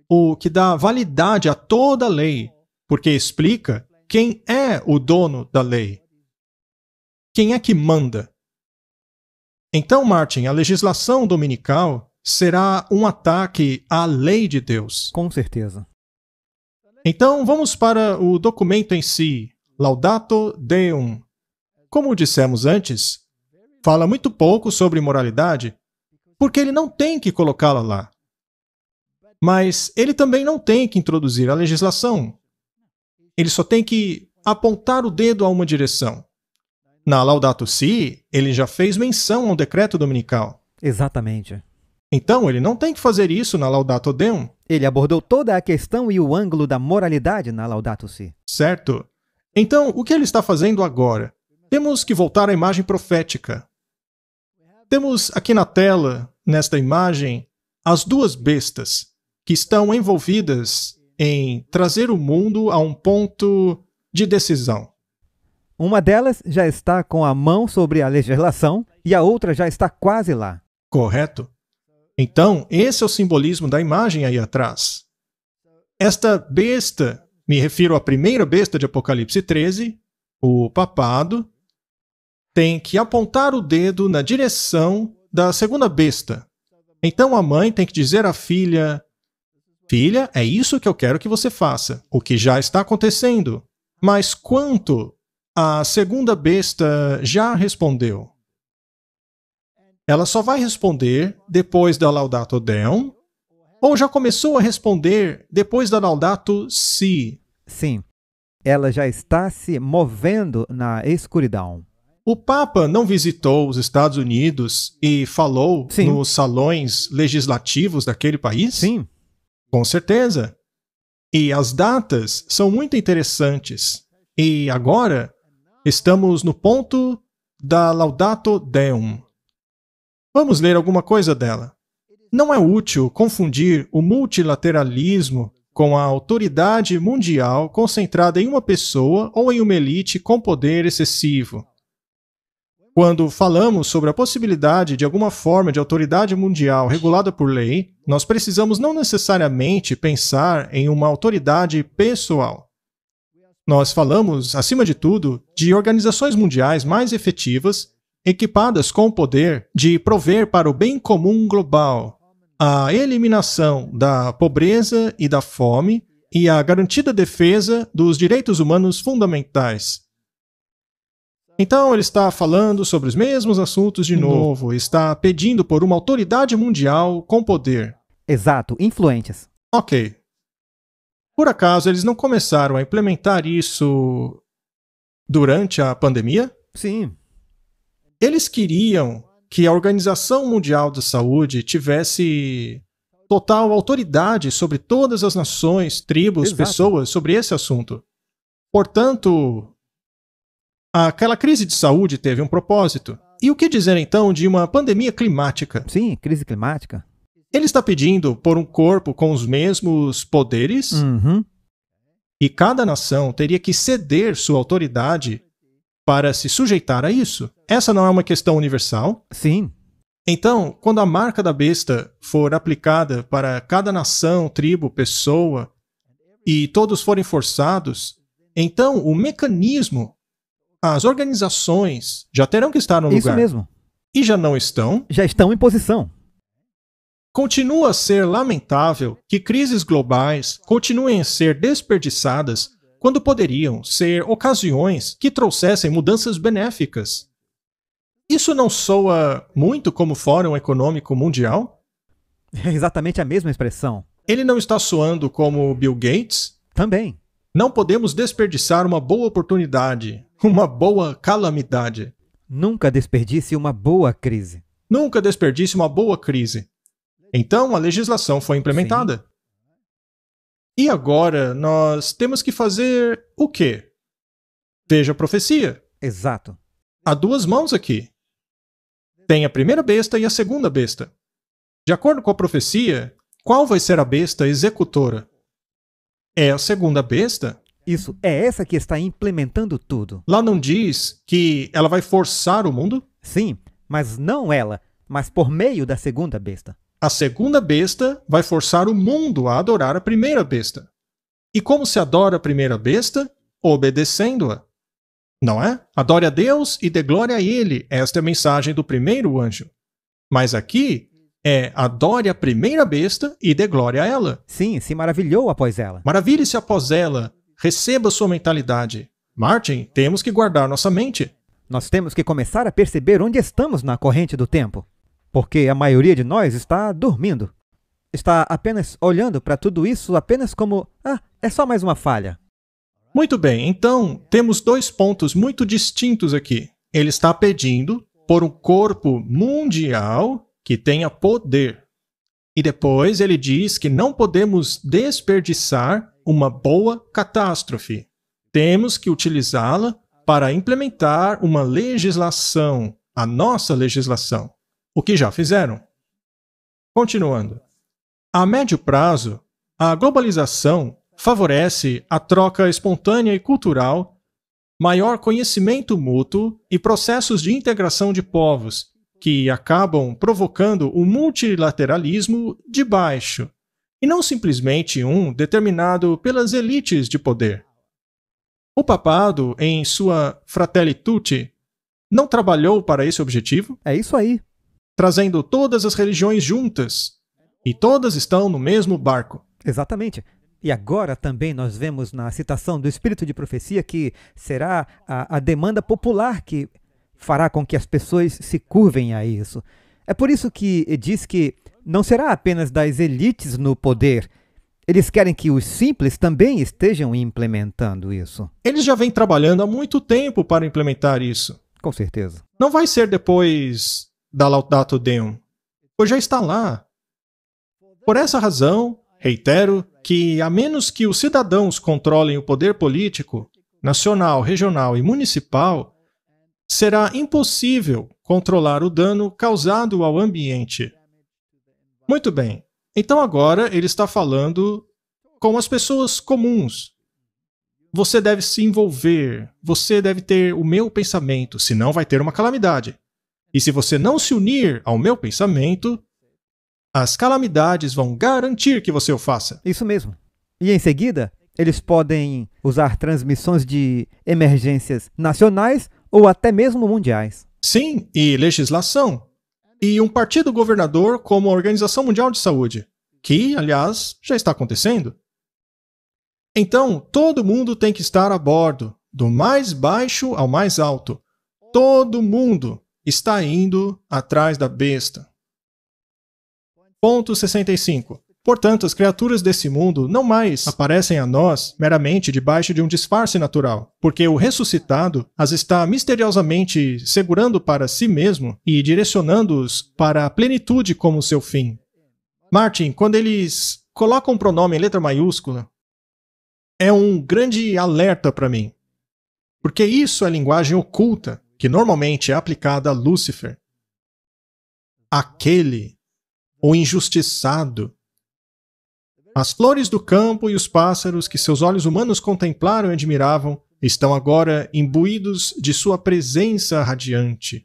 o que dá validade a toda a lei, porque explica quem é o dono da lei. Quem é que manda? Então, Martin, a legislação dominical será um ataque à lei de Deus. Com certeza. Então, vamos para o documento em si, Laudato Deum. Como dissemos antes, fala muito pouco sobre moralidade, porque ele não tem que colocá-la lá. Mas ele também não tem que introduzir a legislação. Ele só tem que apontar o dedo a uma direção. Na Laudato Si, ele já fez menção ao decreto dominical. Exatamente. Então, ele não tem que fazer isso na Laudato Deum. Ele abordou toda a questão e o ângulo da moralidade na Laudato Si. Certo. Então, o que ele está fazendo agora? Temos que voltar à imagem profética. Temos aqui na tela, nesta imagem, as duas bestas que estão envolvidas em trazer o mundo a um ponto de decisão. Uma delas já está com a mão sobre a legislação e a outra já está quase lá. Correto? Então, esse é o simbolismo da imagem aí atrás. Esta besta, me refiro à primeira besta de Apocalipse 13, o papado, tem que apontar o dedo na direção da segunda besta. Então a mãe tem que dizer à filha: filha, é isso que eu quero que você faça, o que já está acontecendo. Mas quanto a segunda besta já respondeu? Ela só vai responder depois da Laudato Deum, ou já começou a responder depois da Laudato Si? Sim, ela já está se movendo na escuridão. O Papa não visitou os Estados Unidos e falou nos salões legislativos daquele país? Sim. Com certeza. E as datas são muito interessantes. E agora estamos no ponto da Laudato Deum. Vamos ler alguma coisa dela. Não é útil confundir o multilateralismo com a autoridade mundial concentrada em uma pessoa ou em uma elite com poder excessivo. Quando falamos sobre a possibilidade de alguma forma de autoridade mundial regulada por lei, nós precisamos não necessariamente pensar em uma autoridade pessoal. Nós falamos, acima de tudo, de organizações mundiais mais efetivas, equipadas com o poder de prover para o bem comum global, a eliminação da pobreza e da fome e a garantida defesa dos direitos humanos fundamentais. Então ele está falando sobre os mesmos assuntos de novo, está pedindo por uma autoridade mundial com poder. Exato, influentes. Ok. Por acaso eles não começaram a implementar isso durante a pandemia? Sim. Eles queriam que a Organização Mundial da Saúde tivesse total autoridade sobre todas as nações, tribos, pessoas sobre esse assunto. Portanto, aquela crise de saúde teve um propósito. E o que dizer então de uma pandemia climática? Sim, crise climática. Ele está pedindo por um corpo com os mesmos poderes? E cada nação teria que ceder sua autoridade para se sujeitar a isso. Essa não é uma questão universal? Sim. Então, quando a marca da besta for aplicada para cada nação, tribo, pessoa, e todos forem forçados, então o mecanismo, as organizações já terão que estar no lugar. Isso mesmo. E já não estão? Já estão em posição. Continua a ser lamentável que crises globais continuem a ser desperdiçadas quando poderiam ser ocasiões que trouxessem mudanças benéficas. Isso não soa muito como Fórum Econômico Mundial? É exatamente a mesma expressão. Ele não está soando como Bill Gates? Também. Não podemos desperdiçar uma boa oportunidade, uma boa calamidade. Nunca desperdice uma boa crise. Nunca desperdice uma boa crise. Então, a legislação foi implementada. E agora, nós temos que fazer o quê? Veja a profecia. Exato. Há duas mãos aqui. Tem a primeira besta e a segunda besta. De acordo com a profecia, qual vai ser a besta executora? É a segunda besta? Isso, é essa que está implementando tudo. Lá não diz que ela vai forçar o mundo? Sim, mas não ela, mas por meio da segunda besta. A segunda besta vai forçar o mundo a adorar a primeira besta. E como se adora a primeira besta? Obedecendo-a. Não é? Adore a Deus e dê glória a Ele. Esta é a mensagem do primeiro anjo. Mas aqui é adore a primeira besta e dê glória a ela. Sim, se maravilhou após ela. Maravilhe-se após ela. Receba sua mentalidade. Martin, temos que guardar nossa mente. Nós temos que começar a perceber onde estamos na corrente do tempo. Porque a maioria de nós está dormindo. Está apenas olhando para tudo isso apenas como, é só mais uma falha. Muito bem, então temos dois pontos muito distintos aqui. Ele está pedindo por um corpo mundial que tenha poder. E depois ele diz que não podemos desperdiçar uma boa catástrofe. Temos que utilizá-la para implementar uma legislação, a nossa legislação. O que já fizeram. Continuando. A médio prazo, a globalização favorece a troca espontânea e cultural, maior conhecimento mútuo e processos de integração de povos, que acabam provocando o multilateralismo de baixo, e não simplesmente um determinado pelas elites de poder. O papado, em sua Fratelli Tutti, não trabalhou para esse objetivo? É isso aí. Trazendo todas as religiões juntas, e todas estão no mesmo barco. Exatamente. E agora também nós vemos na citação do Espírito de Profecia que será a demanda popular que fará com que as pessoas se curvem a isso. É por isso que diz que não será apenas das elites no poder. Eles querem que os simples também estejam implementando isso. Eles já vêm trabalhando há muito tempo para implementar isso. Com certeza. Não vai ser depois da Laudato Deum, pois já está lá. Por essa razão, reitero que, a menos que os cidadãos controlem o poder político, nacional, regional e municipal, será impossível controlar o dano causado ao ambiente. Muito bem, então agora ele está falando com as pessoas comuns. Você deve se envolver, você deve ter o meu pensamento, senão vai ter uma calamidade. E se você não se unir ao meu pensamento, as calamidades vão garantir que você o faça. Isso mesmo. E em seguida, eles podem usar transmissões de emergências nacionais ou até mesmo mundiais. Sim, e legislação. E um partido governador como a Organização Mundial de Saúde, que, aliás, já está acontecendo. Então, todo mundo tem que estar a bordo, do mais baixo ao mais alto. Todo mundo está indo atrás da besta. Ponto 65. Portanto, as criaturas desse mundo não mais aparecem a nós meramente debaixo de um disfarce natural, porque o ressuscitado as está misteriosamente segurando para si mesmo e direcionando-os para a plenitude como seu fim. Martin, quando eles colocam um pronome em letra maiúscula, é um grande alerta para mim, porque isso é linguagem oculta, que normalmente é aplicada a Lúcifer. Aquele, o injustiçado. As flores do campo e os pássaros que seus olhos humanos contemplaram e admiravam estão agora imbuídos de sua presença radiante.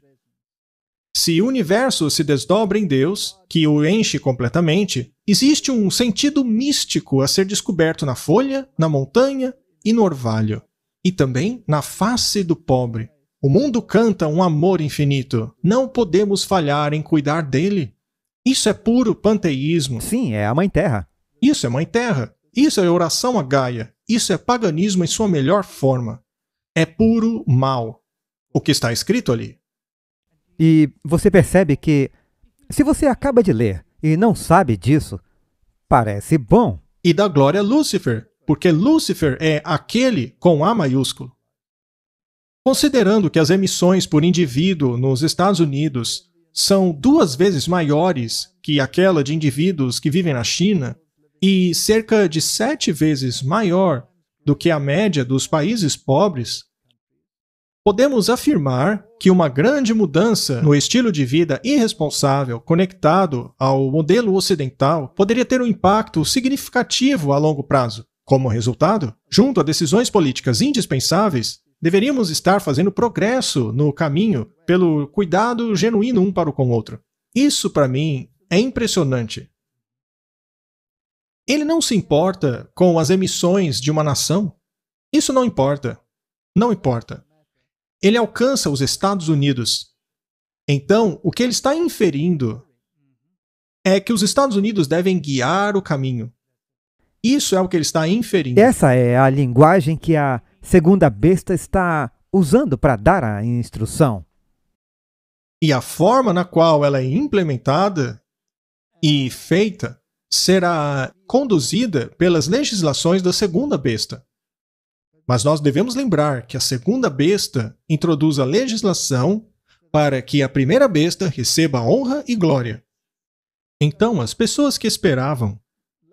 Se o universo se desdobra em Deus, que o enche completamente, existe um sentido místico a ser descoberto na folha, na montanha e no orvalho, e também na face do pobre. O mundo canta um amor infinito. Não podemos falhar em cuidar dele. Isso é puro panteísmo. Sim, é a Mãe Terra. Isso é Mãe Terra. Isso é oração a Gaia. Isso é paganismo em sua melhor forma. É puro mal. O que está escrito ali. E você percebe que, se você acaba de ler e não sabe disso, parece bom. E dá glória a Lúcifer, porque Lúcifer é aquele com A maiúsculo. Considerando que as emissões por indivíduo nos Estados Unidos são 2 vezes maiores que aquela de indivíduos que vivem na China e cerca de 7 vezes maior do que a média dos países pobres, podemos afirmar que uma grande mudança no estilo de vida irresponsável conectado ao modelo ocidental poderia ter um impacto significativo a longo prazo. Como resultado, junto a decisões políticas indispensáveis, deveríamos estar fazendo progresso no caminho pelo cuidado genuíno um para com o outro. Isso, para mim, é impressionante. Ele não se importa com as emissões de uma nação? Isso não importa. Não importa. Ele alcança os Estados Unidos. Então, o que ele está inferindo é que os Estados Unidos devem guiar o caminho. Isso é o que ele está inferindo. Essa é a linguagem que a segunda besta está usando para dar a instrução. E a forma na qual ela é implementada e feita será conduzida pelas legislações da segunda besta. Mas nós devemos lembrar que a segunda besta introduz a legislação para que a primeira besta receba honra e glória. Então, as pessoas que esperavam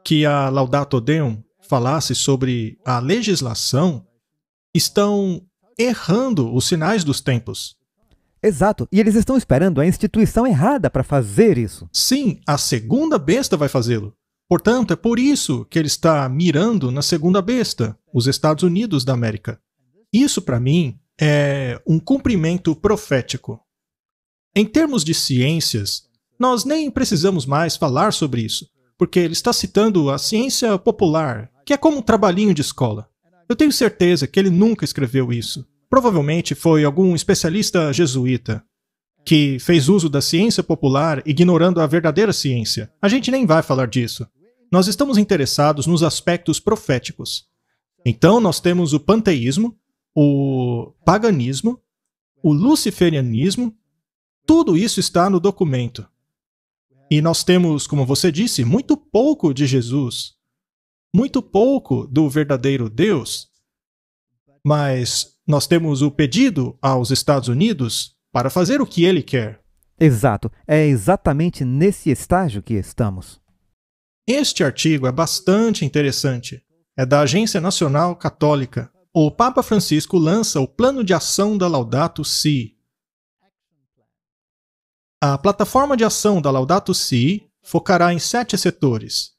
que a Laudato Deum falasse sobre a legislação estão errando os sinais dos tempos. Exato, e eles estão esperando a instituição errada para fazer isso. Sim, a segunda besta vai fazê-lo. Portanto, é por isso que ele está mirando na segunda besta, os Estados Unidos da América. Isso, para mim, é um cumprimento profético. Em termos de ciências, nós nem precisamos mais falar sobre isso, porque ele está citando a ciência popular, que é como um trabalhinho de escola. Eu tenho certeza que ele nunca escreveu isso. Provavelmente foi algum especialista jesuíta que fez uso da ciência popular ignorando a verdadeira ciência. A gente nem vai falar disso. Nós estamos interessados nos aspectos proféticos. Então nós temos o panteísmo, o paganismo, o luciferianismo. Tudo isso está no documento. E nós temos, como você disse, muito pouco de Jesus. Muito pouco do verdadeiro Deus. Mas nós temos o pedido aos Estados Unidos para fazer o que ele quer. Exato. É exatamente nesse estágio que estamos. Este artigo é bastante interessante. É da Agência Nacional Católica. O Papa Francisco lança o Plano de Ação da Laudato Si. A plataforma de ação da Laudato Si focará em 7 setores: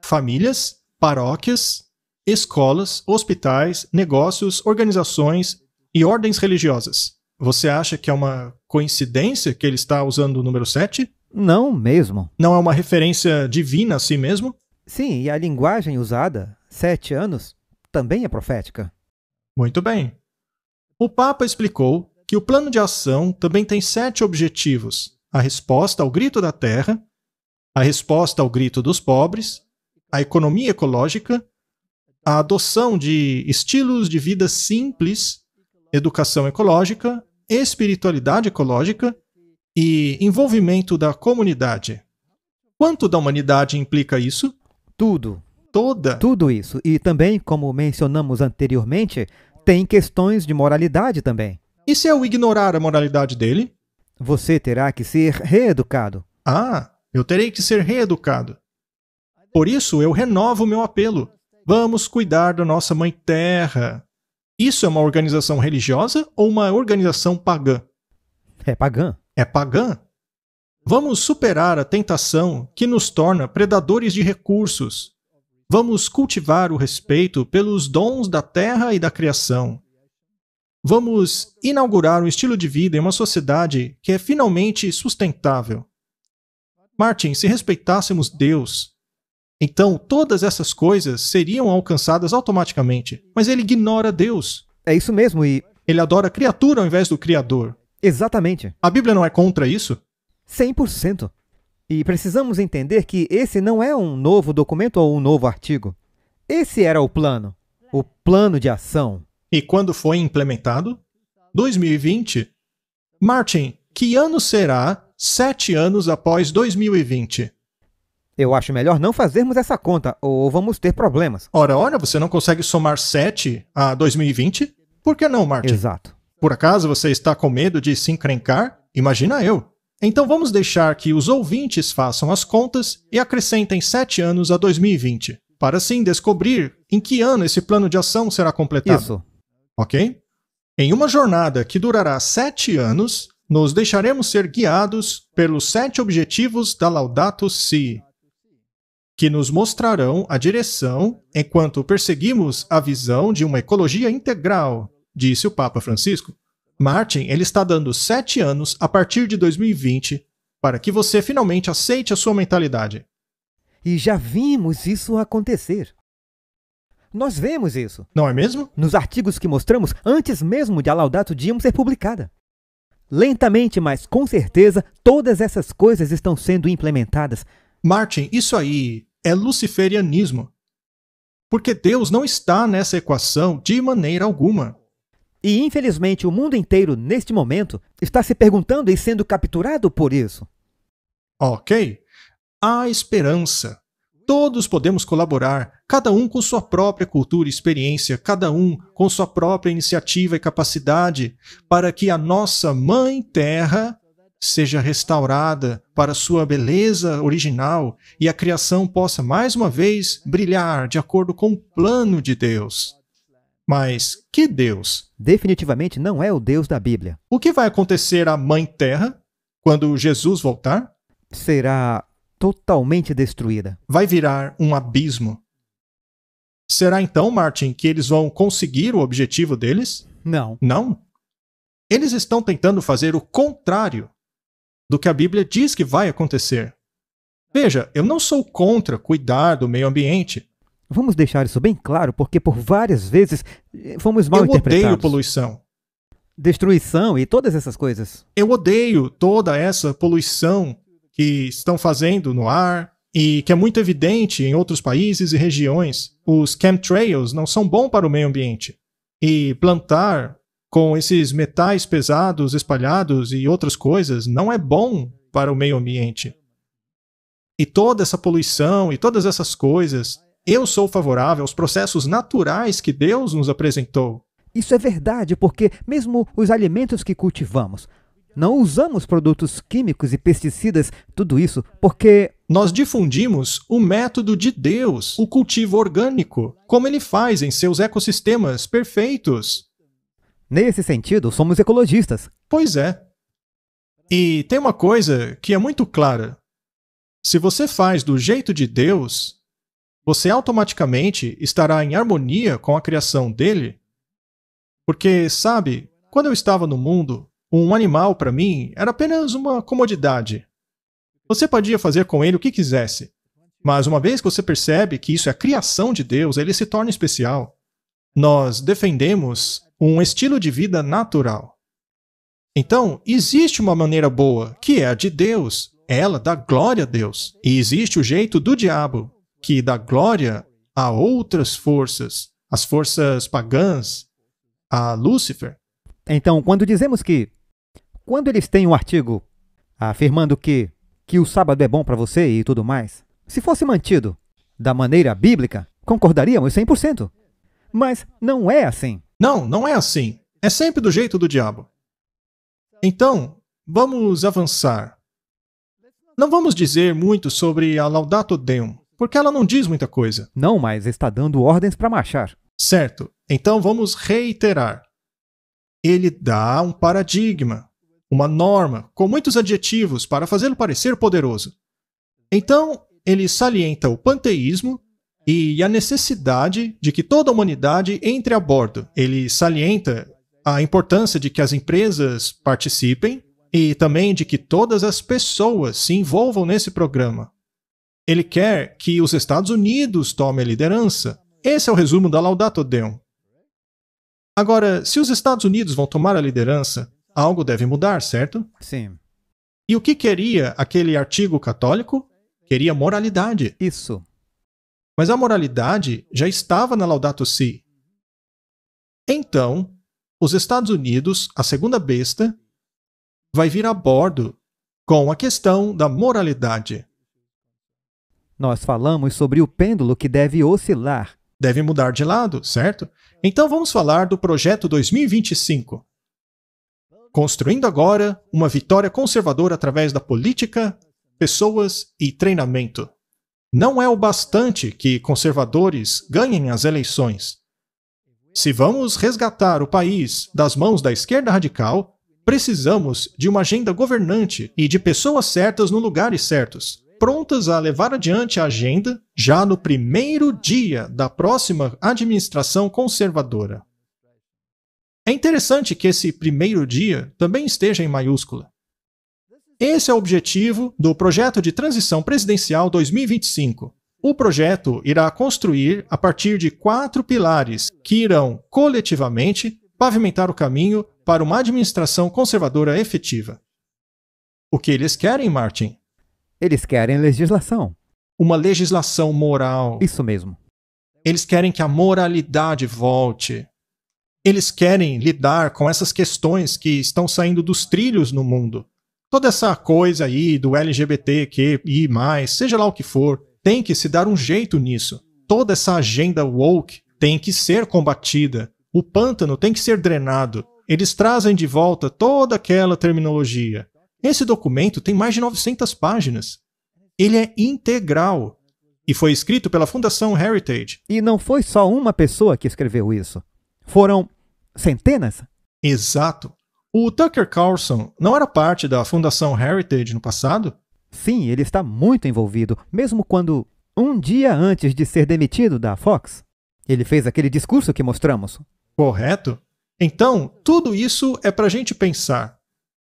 famílias, paróquias, escolas, hospitais, negócios, organizações e ordens religiosas. Você acha que é uma coincidência que ele está usando o número 7? Não mesmo. Não é uma referência divina a si mesmo? Sim, e a linguagem usada, 7 anos, também é profética. Muito bem. O Papa explicou que o plano de ação também tem 7 objetivos: a resposta ao grito da terra, a resposta ao grito dos pobres, a economia ecológica, a adoção de estilos de vida simples, educação ecológica, espiritualidade ecológica e envolvimento da comunidade. Quanto da humanidade implica isso? Tudo. Toda. Tudo isso. E também, como mencionamos anteriormente, tem questões de moralidade também. E se eu ignorar a moralidade dele? Você terá que ser reeducado. Ah, eu terei que ser reeducado. Por isso, eu renovo o meu apelo. Vamos cuidar da nossa Mãe Terra. Isso é uma organização religiosa ou uma organização pagã? É pagã. É pagã? Vamos superar a tentação que nos torna predadores de recursos. Vamos cultivar o respeito pelos dons da terra e da criação. Vamos inaugurar um estilo de vida em uma sociedade que é finalmente sustentável. Martin, se respeitássemos Deus, então todas essas coisas seriam alcançadas automaticamente. Mas ele ignora Deus. É isso mesmo e... Ele adora a criatura ao invés do Criador. Exatamente. A Bíblia não é contra isso? 100%. E precisamos entender que esse não é um novo documento ou um novo artigo. Esse era o plano de ação. E quando foi implementado? 2020. Martin, que ano será 7 anos após 2020? Eu acho melhor não fazermos essa conta, ou vamos ter problemas. Ora, você não consegue somar 7 a 2020? Por que não, Martin? Exato. Por acaso você está com medo de se encrencar? Imagina eu. Então vamos deixar que os ouvintes façam as contas e acrescentem 7 anos a 2020, para assim descobrir em que ano esse plano de ação será completado. Isso. Ok? Em uma jornada que durará 7 anos, nos deixaremos ser guiados pelos 7 objetivos da Laudato Si, que nos mostrarão a direção enquanto perseguimos a visão de uma ecologia integral, disse o Papa Francisco. Martin, ele está dando 7 anos a partir de 2020 para que você finalmente aceite a sua mentalidade. E já vimos isso acontecer. Nós vemos isso. Não é mesmo? Nos artigos que mostramos antes mesmo de a Laudato Deum ser publicada. Lentamente, mas com certeza, todas essas coisas estão sendo implementadas. Martin, isso aí é luciferianismo. Porque Deus não está nessa equação de maneira alguma. E infelizmente o mundo inteiro, neste momento, está se perguntando e sendo capturado por isso. Ok. Há esperança. Todos podemos colaborar, cada um com sua própria cultura e experiência, cada um com sua própria iniciativa e capacidade, para que a nossa Mãe Terra seja restaurada para sua beleza original e a criação possa mais uma vez brilhar de acordo com o plano de Deus. Mas que Deus? Definitivamente não é o Deus da Bíblia. O que vai acontecer à Mãe Terra quando Jesus voltar? Será totalmente destruída. Vai virar um abismo. Será então, Martin, que eles vão conseguir o objetivo deles? Não. Não. Eles estão tentando fazer o contrário do que a Bíblia diz que vai acontecer. Veja, eu não sou contra cuidar do meio ambiente. Vamos deixar isso bem claro, porque por várias vezes fomos mal Eu interpretados. odeio poluição. Destruição e todas essas coisas. Eu odeio toda essa poluição que estão fazendo no ar e que é muito evidente em outros países e regiões. Os chemtrails não são bons para o meio ambiente. E plantar com esses metais pesados espalhados e outras coisas não é bom para o meio ambiente. E toda essa poluição e todas essas coisas, eu sou favorável aos processos naturais que Deus nos apresentou. Isso é verdade, porque mesmo os alimentos que cultivamos, não usamos produtos químicos e pesticidas, tudo isso, porque nós difundimos o método de Deus, o cultivo orgânico, como ele faz em seus ecossistemas perfeitos. nesse sentido, somos ecologistas. Pois é. E tem uma coisa que é muito clara. Se você faz do jeito de Deus, você automaticamente estará em harmonia com a criação dele. Porque, sabe, quando eu estava no mundo, um animal para mim era apenas uma comodidade. Você podia fazer com ele o que quisesse. Mas uma vez que você percebe que isso é a criação de Deus, ele se torna especial. Nós defendemos um estilo de vida natural. Então, existe uma maneira boa, que é a de Deus. Ela dá glória a Deus. E existe o jeito do diabo, que dá glória a outras forças, as forças pagãs, a Lúcifer. Então, quando eles têm um artigo afirmando que o sábado é bom para você e tudo mais, se fosse mantido da maneira bíblica, concordaríamos 100%. Mas não é assim. Não, não é assim. É sempre do jeito do diabo. Então, vamos avançar. Não vamos dizer muito sobre a Laudato Deum, porque ela não diz muita coisa. Não, mas está dando ordens para marchar. Certo. Então vamos reiterar. Ele dá um paradigma, uma norma, com muitos adjetivos para fazê-lo parecer poderoso. Então, ele salienta o panteísmo e a necessidade de que toda a humanidade entre a bordo. Ele salienta a importância de que as empresas participem e também de que todas as pessoas se envolvam nesse programa. Ele quer que os Estados Unidos tomem a liderança. Esse é o resumo da Laudato Deum. Agora, se os Estados Unidos vão tomar a liderança, algo deve mudar, certo? Sim. E o que queria aquele artigo católico? Queria moralidade. Isso. Mas a moralidade já estava na Laudato Si. Então, os Estados Unidos, a segunda besta, vai vir a bordo com a questão da moralidade. Nós falamos sobre o pêndulo que deve oscilar. Deve mudar de lado, certo? Então vamos falar do Projeto 2025. construindo agora uma vitória conservadora através da política, pessoas e treinamento. Não é o bastante que conservadores ganhem as eleições. Se vamos resgatar o país das mãos da esquerda radical, precisamos de uma agenda governante e de pessoas certas nos lugares certos, prontas a levar adiante a agenda já no primeiro dia da próxima administração conservadora. É interessante que esse primeiro dia também esteja em maiúscula. Esse é o objetivo do Projeto de Transição Presidencial 2025. O projeto irá construir a partir de 4 pilares que irão, coletivamente, pavimentar o caminho para uma administração conservadora efetiva. O que eles querem, Martin? Eles querem legislação. Uma legislação moral. Isso mesmo. Eles querem que a moralidade volte. Eles querem lidar com essas questões que estão saindo dos trilhos no mundo. Toda essa coisa aí do LGBTQI+, seja lá o que for, tem que se dar um jeito nisso. Toda essa agenda woke tem que ser combatida. O pântano tem que ser drenado. Eles trazem de volta toda aquela terminologia. Esse documento tem mais de 900 páginas. Ele é integral. E foi escrito pela Fundação Heritage. E não foi só uma pessoa que escreveu isso. Foram centenas? Exato. O Tucker Carlson não era parte da Fundação Heritage no passado? Sim, ele está muito envolvido, mesmo quando, um dia antes de ser demitido da Fox, ele fez aquele discurso que mostramos. Correto? Então, tudo isso é para a gente pensar.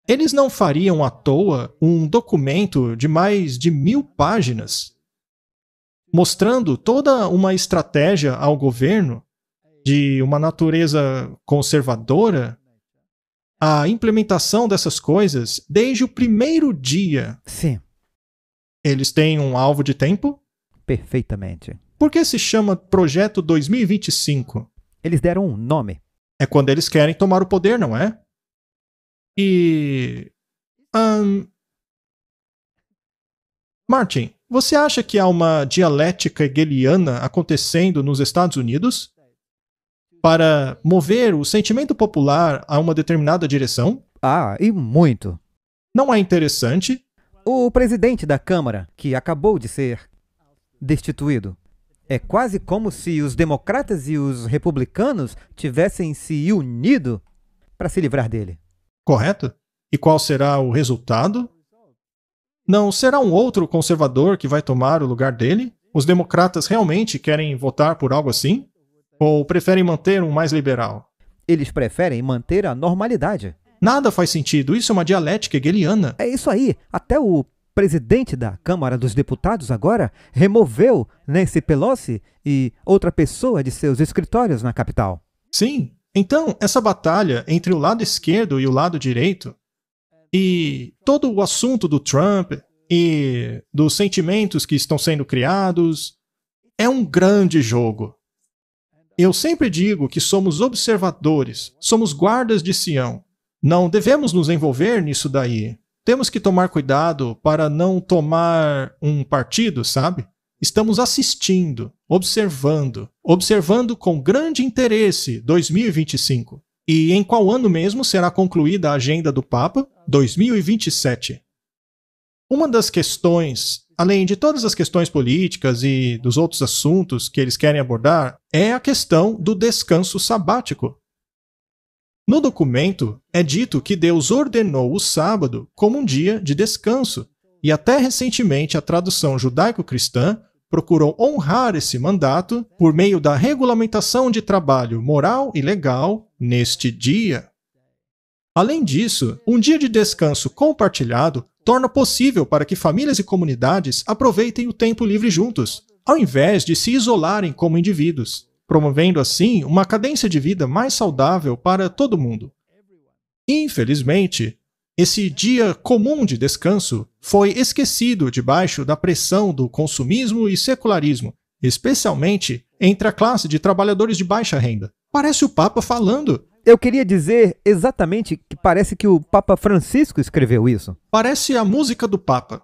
Eles não fariam à toa um documento de mais de 1000 páginas, mostrando toda uma estratégia ao governo de uma natureza conservadora, a implementação dessas coisas desde o primeiro dia. Sim. Eles têm um alvo de tempo? Perfeitamente. Por que se chama Projeto 2025? Eles deram um nome. É quando eles querem tomar o poder, não é? E... Martin, você acha que há uma dialética hegeliana acontecendo nos Estados Unidos para mover o sentimento popular a uma determinada direção? Ah, e muito. Não é interessante? O presidente da Câmara, que acabou de ser destituído, é quase como se os democratas e os republicanos tivessem se unido para se livrar dele. Correto? E qual será o resultado? Não será um outro conservador que vai tomar o lugar dele? Os democratas realmente querem votar por algo assim? Ou preferem manter um mais liberal? Eles preferem manter a normalidade. Nada faz sentido, isso é uma dialética hegeliana. É isso aí. Até o presidente da Câmara dos Deputados agora removeu Nancy Pelosi e outra pessoa de seus escritórios na capital. Sim. Então, essa batalha entre o lado esquerdo e o lado direito, e todo o assunto do Trump e dos sentimentos que estão sendo criados, é um grande jogo. Eu sempre digo que somos observadores, somos guardas de Sião. Não devemos nos envolver nisso daí. Temos que tomar cuidado para não tomar um partido, sabe? Estamos assistindo, observando com grande interesse 2025. E em qual ano mesmo será concluída a agenda do Papa? 2027. Uma das questões, além de todas as questões políticas e dos outros assuntos que eles querem abordar, é a questão do descanso sabático. No documento, é dito que Deus ordenou o sábado como um dia de descanso, e até recentemente a tradução judaico-cristã procurou honrar esse mandato por meio da regulamentação de trabalho moral e legal neste dia. Além disso, um dia de descanso compartilhado torna possível para que famílias e comunidades aproveitem o tempo livre juntos, ao invés de se isolarem como indivíduos, promovendo assim uma cadência de vida mais saudável para todo mundo. Infelizmente, esse dia comum de descanso foi esquecido debaixo da pressão do consumismo e secularismo, especialmente entre a classe de trabalhadores de baixa renda. Parece o Papa falando. Eu queria dizer exatamente que parece que o Papa Francisco escreveu isso. Parece a música do Papa.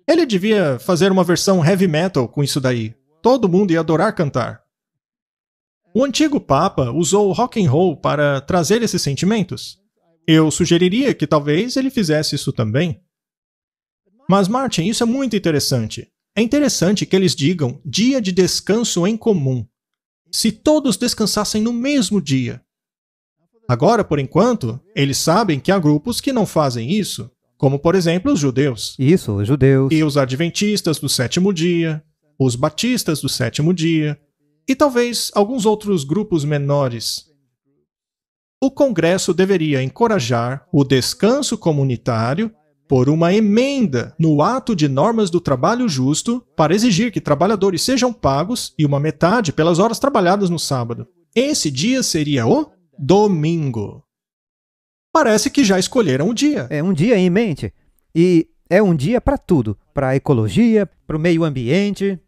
Ele devia fazer uma versão heavy metal com isso daí. Todo mundo ia adorar cantar. O antigo Papa usou o rock and roll para trazer esses sentimentos. Eu sugeriria que talvez ele fizesse isso também. Mas, Martin, isso é muito interessante. É interessante que eles digam dia de descanso em comum. Se todos descansassem no mesmo dia. Agora, por enquanto, eles sabem que há grupos que não fazem isso, como, por exemplo, os judeus. Isso, os judeus. E os adventistas do sétimo dia, os batistas do sétimo dia, e talvez alguns outros grupos menores. O Congresso deveria encorajar o descanso comunitário por uma emenda no ato de normas do trabalho justo para exigir que trabalhadores sejam pagos e uma metade pelas horas trabalhadas no sábado. Esse dia seria o domingo. Parece que já escolheram o dia. É um dia em mente. E é um dia para tudo. Para a ecologia, para o meio ambiente.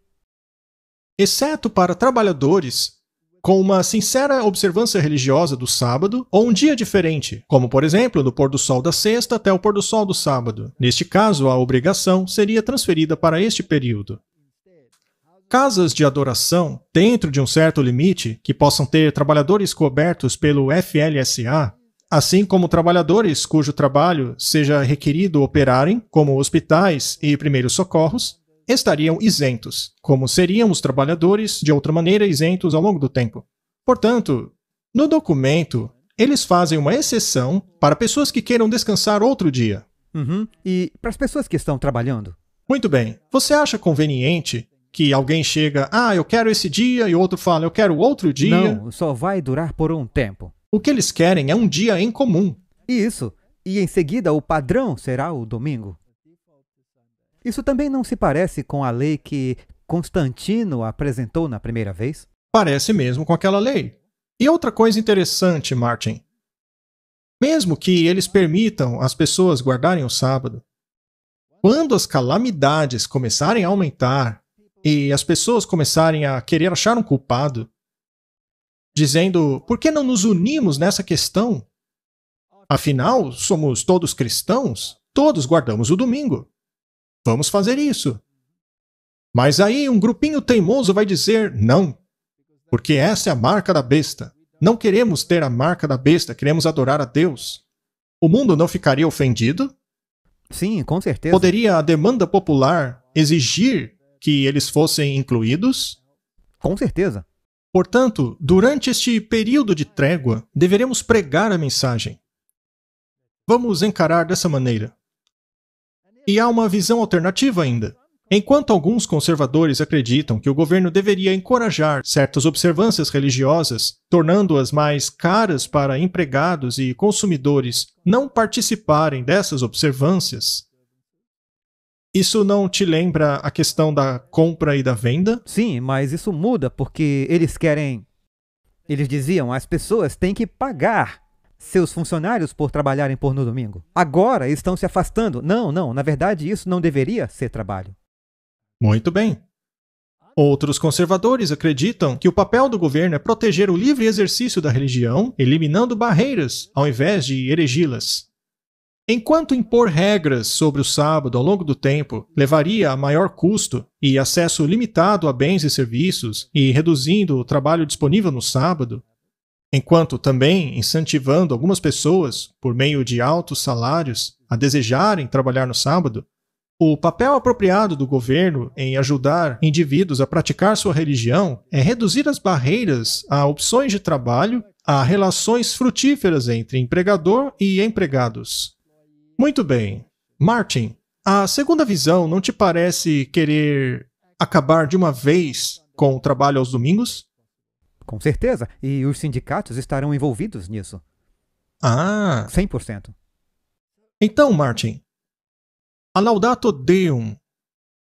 Exceto para trabalhadores com uma sincera observância religiosa do sábado ou um dia diferente, como, por exemplo, do pôr do sol da sexta até o pôr do sol do sábado. Neste caso, a obrigação seria transferida para este período. Casas de adoração, dentro de um certo limite, que possam ter trabalhadores cobertos pelo FLSA, assim como trabalhadores cujo trabalho seja requerido operarem, como hospitais e primeiros socorros, estariam isentos, como seriam os trabalhadores de outra maneira isentos ao longo do tempo. Portanto, no documento, eles fazem uma exceção para pessoas que queiram descansar outro dia. E para as pessoas que estão trabalhando? Muito bem. Você acha conveniente que alguém chega, eu quero esse dia, e o outro fala, eu quero outro dia? Não, só vai durar por um tempo. O que eles querem é um dia em comum. Isso. E em seguida o padrão será o domingo. Isso também não se parece com a lei que Constantino apresentou na primeira vez? Parece mesmo com aquela lei. E outra coisa interessante, Martin. Mesmo que eles permitam as pessoas guardarem o sábado, quando as calamidades começarem a aumentar e as pessoas começarem a querer achar um culpado, dizendo, por que não nos unimos nessa questão? Afinal, somos todos cristãos, todos guardamos o domingo. Vamos fazer isso. Mas aí um grupinho teimoso vai dizer não, porque essa é a marca da besta. Não queremos ter a marca da besta, queremos adorar a Deus. O mundo não ficaria ofendido? Sim, com certeza. Poderia a demanda popular exigir que eles fossem incluídos? Com certeza. Portanto, durante este período de trégua, deveremos pregar a mensagem. Vamos encarar dessa maneira. E há uma visão alternativa ainda. Enquanto alguns conservadores acreditam que o governo deveria encorajar certas observâncias religiosas, tornando-as mais caras para empregados e consumidores não participarem dessas observâncias, isso não te lembra a questão da compra e da venda? Sim, mas isso muda porque eles querem... Eles diziam, as pessoas têm que pagar seus funcionários por trabalharem no domingo. Agora estão se afastando. Não, na verdade isso não deveria ser trabalho. Muito bem. Outros conservadores acreditam que o papel do governo é proteger o livre exercício da religião, eliminando barreiras, ao invés de erigi-las. Enquanto impor regras sobre o sábado ao longo do tempo levaria a maior custo e acesso limitado a bens e serviços e reduzindo o trabalho disponível no sábado, enquanto também incentivando algumas pessoas, por meio de altos salários, a desejarem trabalhar no sábado, o papel apropriado do governo em ajudar indivíduos a praticar sua religião é reduzir as barreiras a opções de trabalho, a relações frutíferas entre empregador e empregados. Muito bem. Martin, a segunda visão não te parece querer acabar de uma vez com o trabalho aos domingos? Com certeza. E os sindicatos estarão envolvidos nisso. 100%. Então, Martin, a Laudato Deum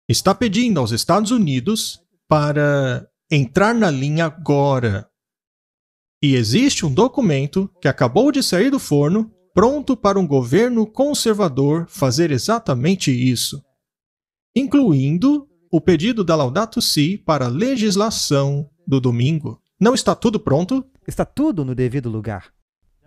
está pedindo aos Estados Unidos para entrar na linha agora. E existe um documento que acabou de sair do forno, pronto para um governo conservador fazer exatamente isso, incluindo o pedido da Laudato Si para a legislação do domingo. Não está tudo pronto? Está tudo no devido lugar.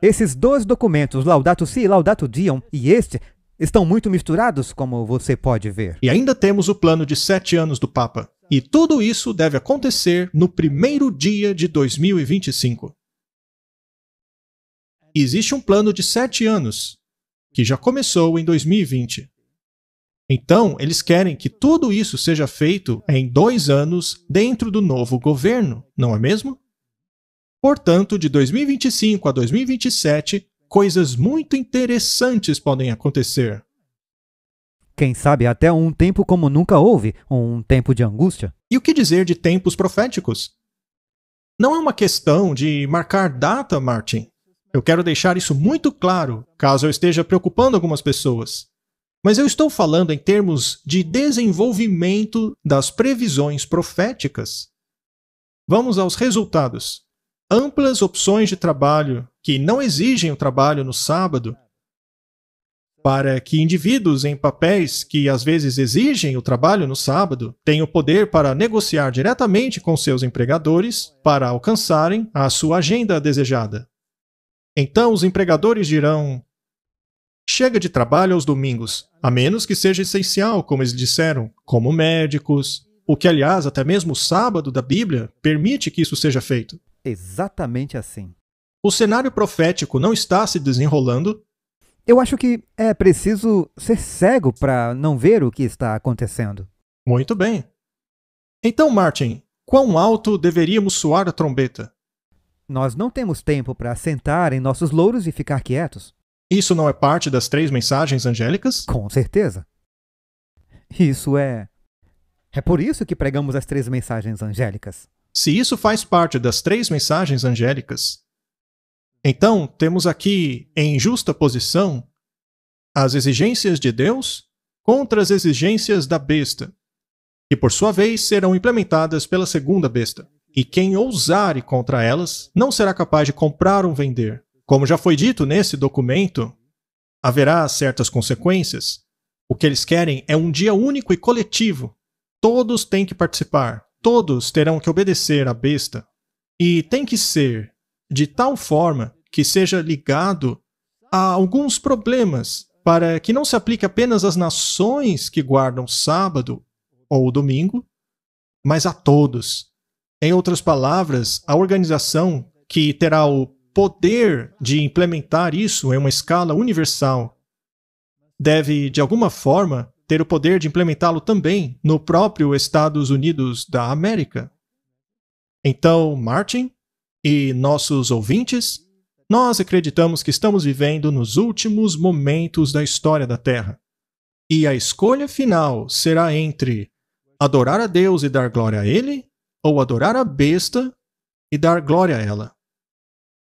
Esses dois documentos, Laudato Si e Laudato Deum, e este, estão muito misturados, como você pode ver. E ainda temos o plano de 7 anos do Papa. E tudo isso deve acontecer no primeiro dia de 2025. E existe um plano de 7 anos, que já começou em 2020. Então, eles querem que tudo isso seja feito em 2 anos dentro do novo governo, não é mesmo? Portanto, de 2025 a 2027, coisas muito interessantes podem acontecer. Quem sabe até um tempo como nunca houve, um tempo de angústia. E o que dizer de tempos proféticos? Não é uma questão de marcar data, Martin. Eu quero deixar isso muito claro, caso eu esteja preocupando algumas pessoas. Mas eu estou falando em termos de desenvolvimento das previsões proféticas. Vamos aos resultados. Amplas opções de trabalho que não exigem o trabalho no sábado, para que indivíduos em papéis que às vezes exigem o trabalho no sábado tenham poder para negociar diretamente com seus empregadores para alcançarem a sua agenda desejada. Então os empregadores dirão: chega de trabalho aos domingos, a menos que seja essencial, como eles disseram, como médicos, o que, aliás, até mesmo o sábado da Bíblia permite que isso seja feito. Exatamente assim. O cenário profético não está se desenrolando. Eu acho que é preciso ser cego para não ver o que está acontecendo. Muito bem. Então, Martin, quão alto deveríamos soar a trombeta? Nós não temos tempo para sentar em nossos louros e ficar quietos. Isso não é parte das 3 mensagens angélicas? Com certeza. Isso é por isso que pregamos as 3 mensagens angélicas. Se isso faz parte das 3 mensagens angélicas, então temos aqui em justa posição as exigências de Deus contra as exigências da besta, que por sua vez serão implementadas pela segunda besta. E quem ousar ir contra elas não será capaz de comprar ou vender. Como já foi dito nesse documento, haverá certas consequências. O que eles querem é um dia único e coletivo. Todos têm que participar. Todos terão que obedecer à besta. E tem que ser de tal forma que seja ligado a alguns problemas, para que não se aplique apenas às nações que guardam sábado ou domingo, mas a todos. Em outras palavras, a organização que terá o poder de implementar isso em uma escala universal deve, de alguma forma, ter o poder de implementá-lo também no próprio Estados Unidos da América. Então, Martin e nossos ouvintes, nós acreditamos que estamos vivendo nos últimos momentos da história da Terra. E a escolha final será entre adorar a Deus e dar glória a Ele, ou adorar a besta e dar glória a ela.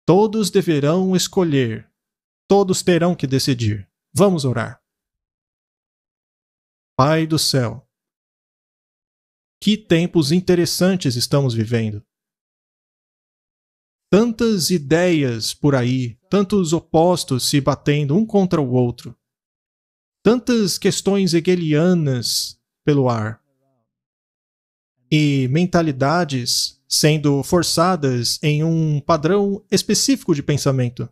Todos deverão escolher. Todos terão que decidir. Vamos orar. Pai do céu, que tempos interessantes estamos vivendo. Tantas ideias por aí, tantos opostos se batendo um contra o outro. Tantas questões hegelianas pelo ar. E mentalidades sendo forçadas em um padrão específico de pensamento.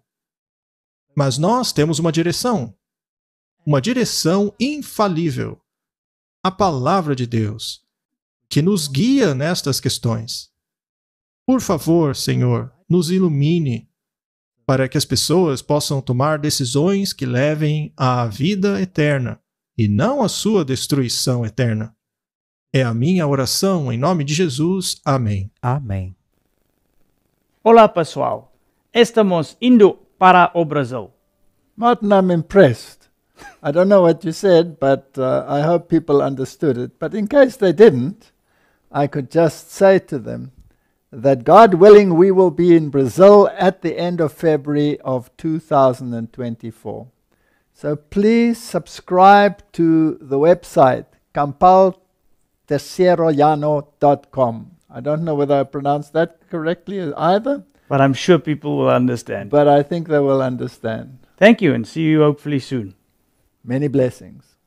Mas nós temos uma direção infalível, a Palavra de Deus, que nos guia nestas questões. Por favor, Senhor, nos ilumine, para que as pessoas possam tomar decisões que levem à vida eterna, e não à sua destruição eterna. É a minha oração em nome de Jesus. Amém. Amém. Olá, pessoal. Estamos indo para o Brasil. Martin, I'm impressed. I don't know what you said, but I hope people understood it. But in case they didn't, I could just say to them that God willing, we will be in Brazil at the end of February of 2024. So please subscribe to the website, campaltercierollano.com. I don't know whether I pronounced that correctly either, But I'm sure people will understand. but I think they will understand. Thank you and see you hopefully soon. Many blessings.